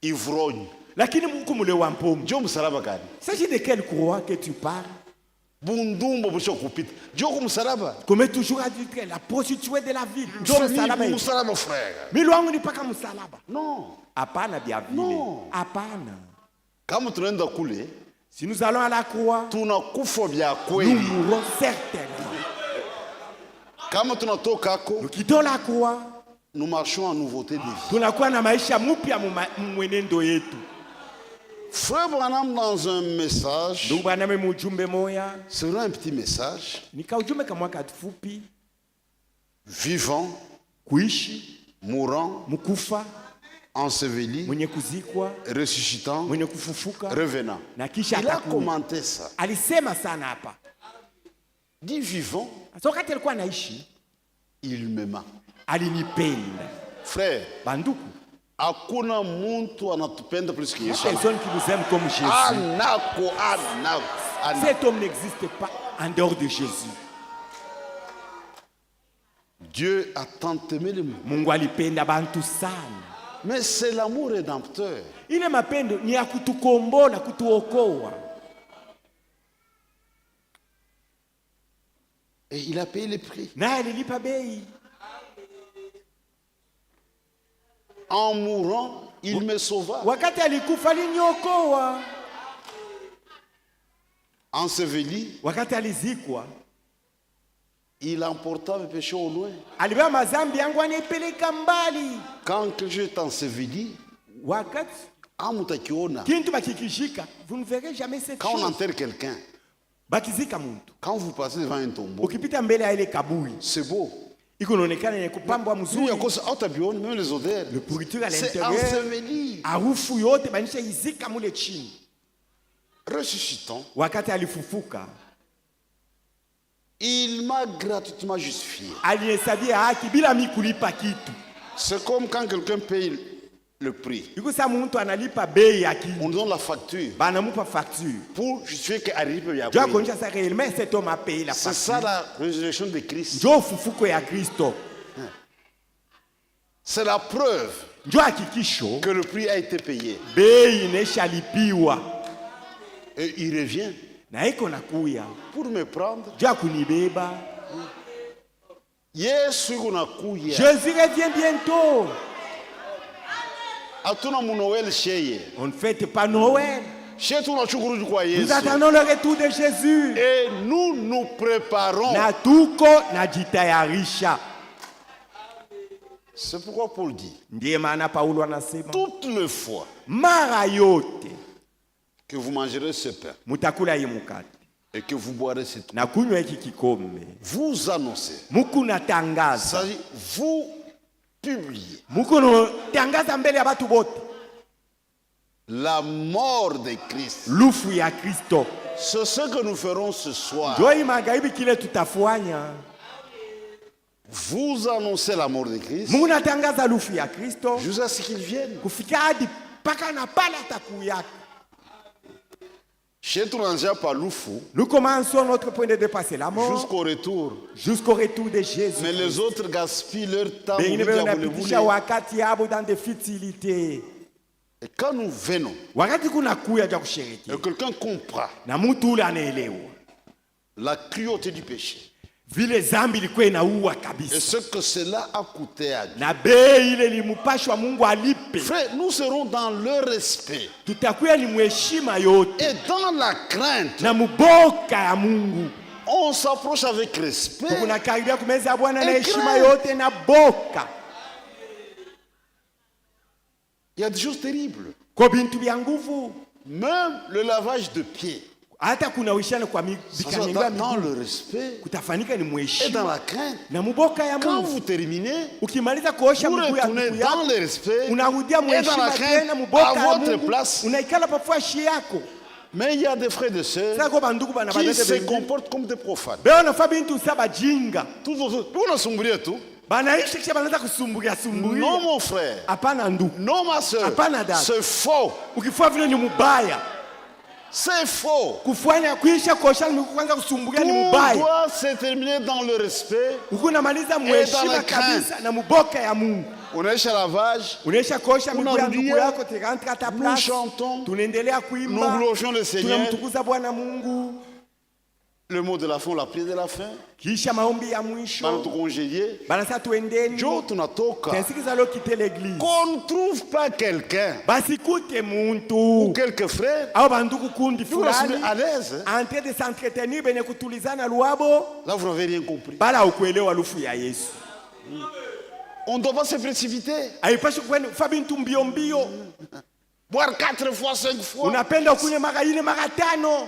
Ivrogne. Dieu musalaba gani? S'agit de quelle croix que tu parles? Bundumbo busho kupita. Dieu musalaba. Comme toujours a dit la prostituée de la ville. Dieu musalaba frère. Milwangu ni paka musalaba. Non. Hapana bia vile. Non. Hapana. Kama tunaenda kule, si nous allons à la croix, tunakufa bia kweli. Nous mourrons certainement. Kama tunatoka hako, nous quittons la croix, nous marchons en nouveauté de vie. Tunakuwa na maisha mpya mwenendo yetu. Frère Branham dans un message, c'est un petit message, vivant, mourant, enseveli, ressuscitant, revenant. Il a commenté ça. Dit vivant, il m'aima. Frère, hakuna muntu anatupenda plus que Yesu. Personne qui nous aime comme Jésus. Cet homme n'existe pas en dehors de Jésus. Dieu a tant aimé le monde. Mungu alipenda bantu sana. Mais c'est l'amour rédempteur. Ile mapendo ni ya kutukombola, kutuokoa. Et il a payé le prix. Na alilipa bei. En mourant, il me sauva. Wakati alikufa aliniokoa. Enseveli, wakati alizikwa, il emporta mes péchés au loin. Alibeba mazambi yangu anipeleka mbali. Quand je t'enseveli, wakati amutakiona, kintu bakikishika, vous ne verrez jamais cette quand chose. on enterre quelqu'un, bakizika muntu, quand vous passez devant un tombeau, ukipita mbele ya ile kaburi, c'est beau. ikoonekana ni kupambwa mzuri. Même les odeurs, le pourriture à c'est l'intérieur, enseveli. Harufu yote banisha izika mule chini. Ressuscitant, wakati alifufuka, il m'a gratuitement justifié. Alihesabia haki bila mimi kulipa kitu. C'est comme quand quelqu'un paye le prix. Ikusa muntu analipa bei ya kitu. On donne la facture. Banamupa facture. Pour justifier que arrive ya payé. Kuonyesha sasa réellement cet homme a payé la facture. C'est ça la résurrection de Christ. Ndio ufufuko ya Kristo. C'est la preuve ndio hakikisho que le prix a été payé. Bei ineshalipiwa. Et il revient na iko nakuya pour me prendre. Ndio kunibeba. Yesu iko nakuya. Jésus revient bientôt. Atuna mu Noël sheye. On ne fête pas Noël. Nous attendons le retour de Jésus. Et nous nous préparons. Na tuko najitayarisha. C'est pourquoi Paul dit. Ndiye maana Paulo anasema. Toutes les fois. Mara yote. Que vous mangerez ce pain. Mutakula hii mkate. Et que vous boirez cette eau. Na kunywa hiki kikombe. Vous annoncez. Mukuna tangaza. Ça dit, vous publiez. Mukuno tangaza mbele ya watu wote. La mort de Christ. Lufu ya Kristo. C'est ce que nous ferons ce soir. Joi magharibi kile tutafanya. Vous annoncez la mort de Christ. Muna tangaza lufu ya Kristo. Jusqu'à ce qu'il vienne. Kufika hadi paka na pala takuyaka. Nous commençons notre point de départ, c'est la mort. Jusqu'au retour. Jusqu'au retour de Jésus. Mais les autres gaspillent leur temps. Dans des futilités. Et quand nous venons, et quelqu'un comprend la cruauté du péché, vile zambi ilikuwa inaua kabisa. Et ce que cela a coûté à Dieu. Na bei ile limupashwa Mungu alipe. Frère, nous serons dans le respect. Tutakuwa ni mheshima yote. Et dans la crainte. Na muboka ya Mungu. On s'approche avec respect. Tunakaribia kumeza ya Bwana na heshima yote na boka. Il y a des choses terribles. Kwa bintu vya nguvu. Même le lavage de pieds. Hata kunawishana kwa bikanyanga dans le respect kutafanyika ni mheshima et dans la crainte. Na muboka ya Mungu. Quand vous terminez, ukimaliza kuosha miguu ya ndugu yako, dans le respect, unarudia mheshima tena muboka ya Mungu. Unaikala pafuashi yako. Mais il y a des frères et sœurs qui se comportent comme des profanes. Bwana fabintu saba jinga. Unasumbulia tu. Banaishi kisha banaanza kusumbulia sumbulia. Non mon frère. Hapana ndugu. Non ma sœur. Hapana dada. C'est faux. Ukifua vile ni mubaya. C'est faux. Kufanya kuisha kuosha miguu kwanza kusumbulia ni mubaya. Tout doit se terminer dans le respect. Ukunamaliza mheshima kabisa na muboka ya Mungu. Unaisha lavage. Unaisha kuosha miguu ya ndugu yako terantra hata place. Tunaendelea kuimba. Nous glorifions le Seigneur. Tunamtukuza Bwana Mungu. Le mot de la fin, la prière de la fin. Kisha maombi ya mwisho. Bana tukongédier. Banasa tuendeni. Jo tunatoka. Tensikiza lo quitter l'église. Qu'on ne trouve pas quelqu'un. Basikute muntu. Ou quelques frères. Au banduku kundi fulani. À l'aise. En train de s'entretenir bene kutulizana luabo. Là vous n'avez rien compris. Bala ukuelewa lufu ya Yesu. On ne doit pas se précipiter. Haipashi kwenda fabintu mbio mbio. Boire 4 fois 5 fois. Unapenda kunywa mara 4 mara 5.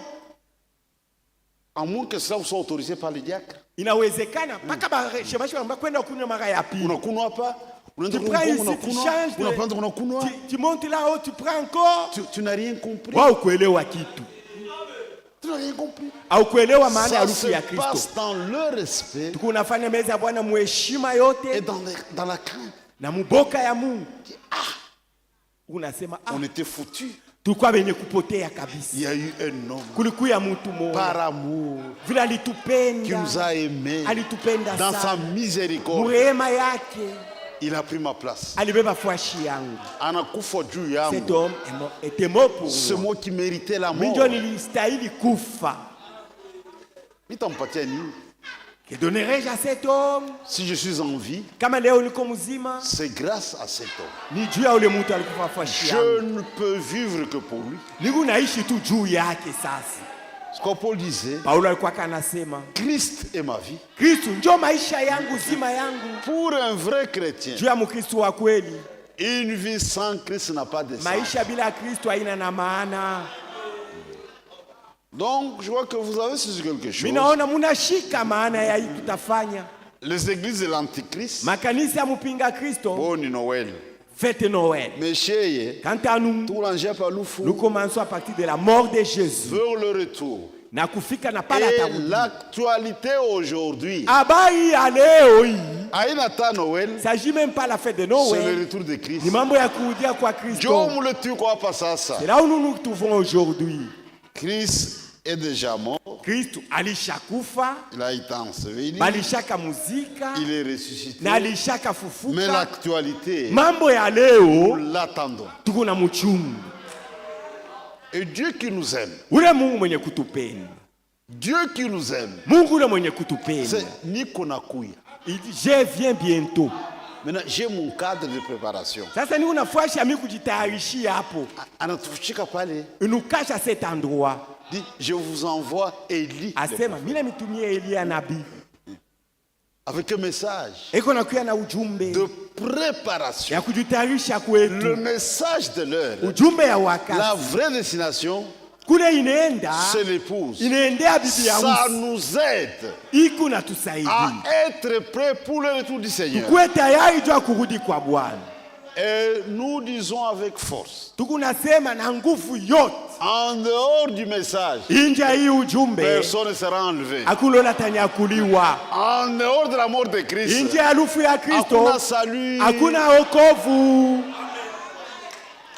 À moins que cela soit autorisé par les diacres. Inawezekana mpaka shemashi kwenda kunywa mara ya pili. Unakunywa hapa. Tu prends ici, tu changes. Tu montes là-haut, tu prends encore. Tu n'as rien compris. Wa ukuelewa kitu. Tu n'as rien compris. Au kuelewa maana ya lufu ya Kristo. Ça se passe dans le respect. Tukunafanya meza ya Bwana mheshima yote. Et dans la crainte. Na muboka ya Mungu. Unasema on était foutus. Tulikuwa wenye kupotea kabisa. Il y a eu un homme. Kulikuwa mtu mmoja. Par amour. Vile alitupenda. Qui nous a aimés. Alitupenda dans sana. Sa miséricorde. Rehema yake. Il a pris ma place. Cet homme était mort pour moi. C'est moi qui méritais la mort. Que donnerais-je à cet homme? Si je suis en vie, c'est grâce à cet homme. Je ne peux vivre que pour lui. Ce que Paul disait, Christ est ma vie. Pour un vrai chrétien, une vie sans Christ n'a pas de sens. Donc, je vois que vous avez saisi quelque chose. Les églises de l'Antichrist, bonne Noël. Fête Noël. Quant à nous, nous commençons à partir de la mort de Jésus. Vers le retour. Et l'actualité aujourd'hui, il ne s'agit même pas de la fête de Noël. C'est le retour de Christ. C'est là où nous nous trouvons aujourd'hui. Christ est déjà mort. Christ alishakufa. Il a été enseveli. Balishaka muzika. Il est ressuscité. Na alishaka fufuka. Mais l'actualité, mambo ya leo, nous l'attendons. Tuko na muchungu. Et Dieu qui nous aime. Ule Mungu mwenye kutupenda. Dieu qui nous aime. Mungu ule mwenye kutupenda. C'est niko nakuya. Il dit je viens bientôt. Maintenant, j'ai mon cadre de préparation. Sasa niko nafuashi ami kujitayarishia hapo. Anatufuchika pale. Unukacha à cet endroit. Dit, je vous envoie Élie. Asema mimi mitumie Elia nabii. Avec un message eko nakuya na ujumbe de préparation. Ya kujitayarisha kwetu. Le message de l'heure. Ujumbe ya wakati. La vraie destination, c'est l'épouse. Ça nous aide à être prêt pour le retour du Seigneur. Et nous disons avec force, en dehors du message, personne ne sera enlevé. En dehors de la mort de Christ, hakuna salut.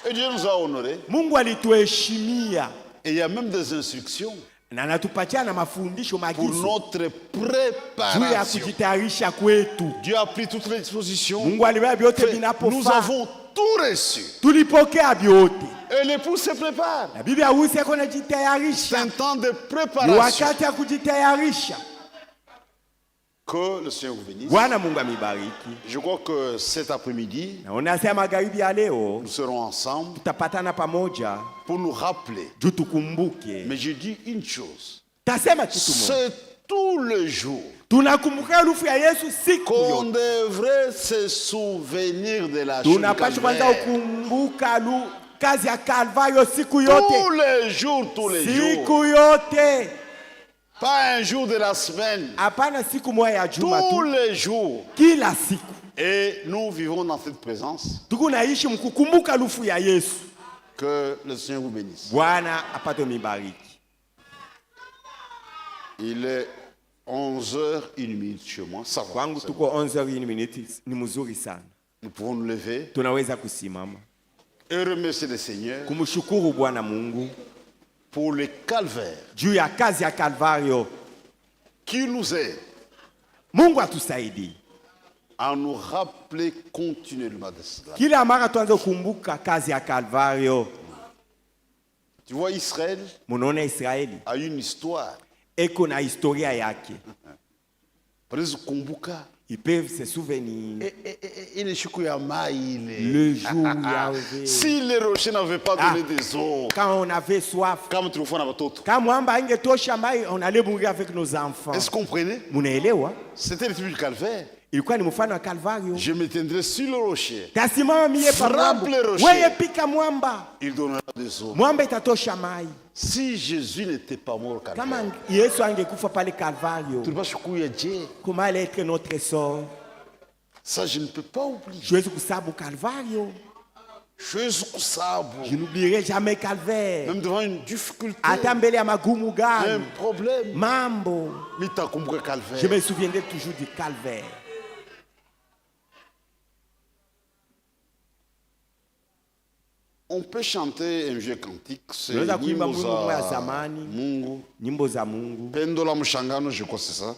Et Dieu nous a honorés. Et il y a même des instructions pour notre préparation. Dieu a pris toutes les dispositions. Nous avons tout reçu. Et l'époux se prépare. C'est un temps de préparation. Que le Seigneur vous bénisse. Je crois que cet après-midi, nous serons ensemble pour nous rappeler. Mais je dis une chose. C'est tout le jour qu'on devrait se souvenir de la chute calvaire. Tous les jours. Pas un jour de la semaine. Tous les jours. Et nous vivons dans cette présence. Que le Seigneur vous bénisse. Il est 11h01 chez moi. Ça va. Nous pouvons nous lever et remercier le Seigneur pour le calvaire qui nous aide à nous rappeler continuellement de cela. Tu vois, Israël a une histoire. Ils peuvent se souvenir. Le jour si les rochers n'avaient pas donné des eaux, quand on avait soif, quand on allait mourir avec nos enfants. Est-ce qu'on comprenait? C'était le type du calvaire. Je m'éteindrai sur le rocher. Frappe le rocher. Il donnera des eaux. Si Jésus n'était pas mort au calvaire, comment allait être notre sort? Ça, je ne peux pas oublier. Je n'oublierai jamais calvaire. Même devant une difficulté, un problème, mambo, je me souviendrai toujours du calvaire. On peut chanter un vieux cantique, c'est nyimbo za Mungu. Pendo la Mshangano, je crois que c'est ça.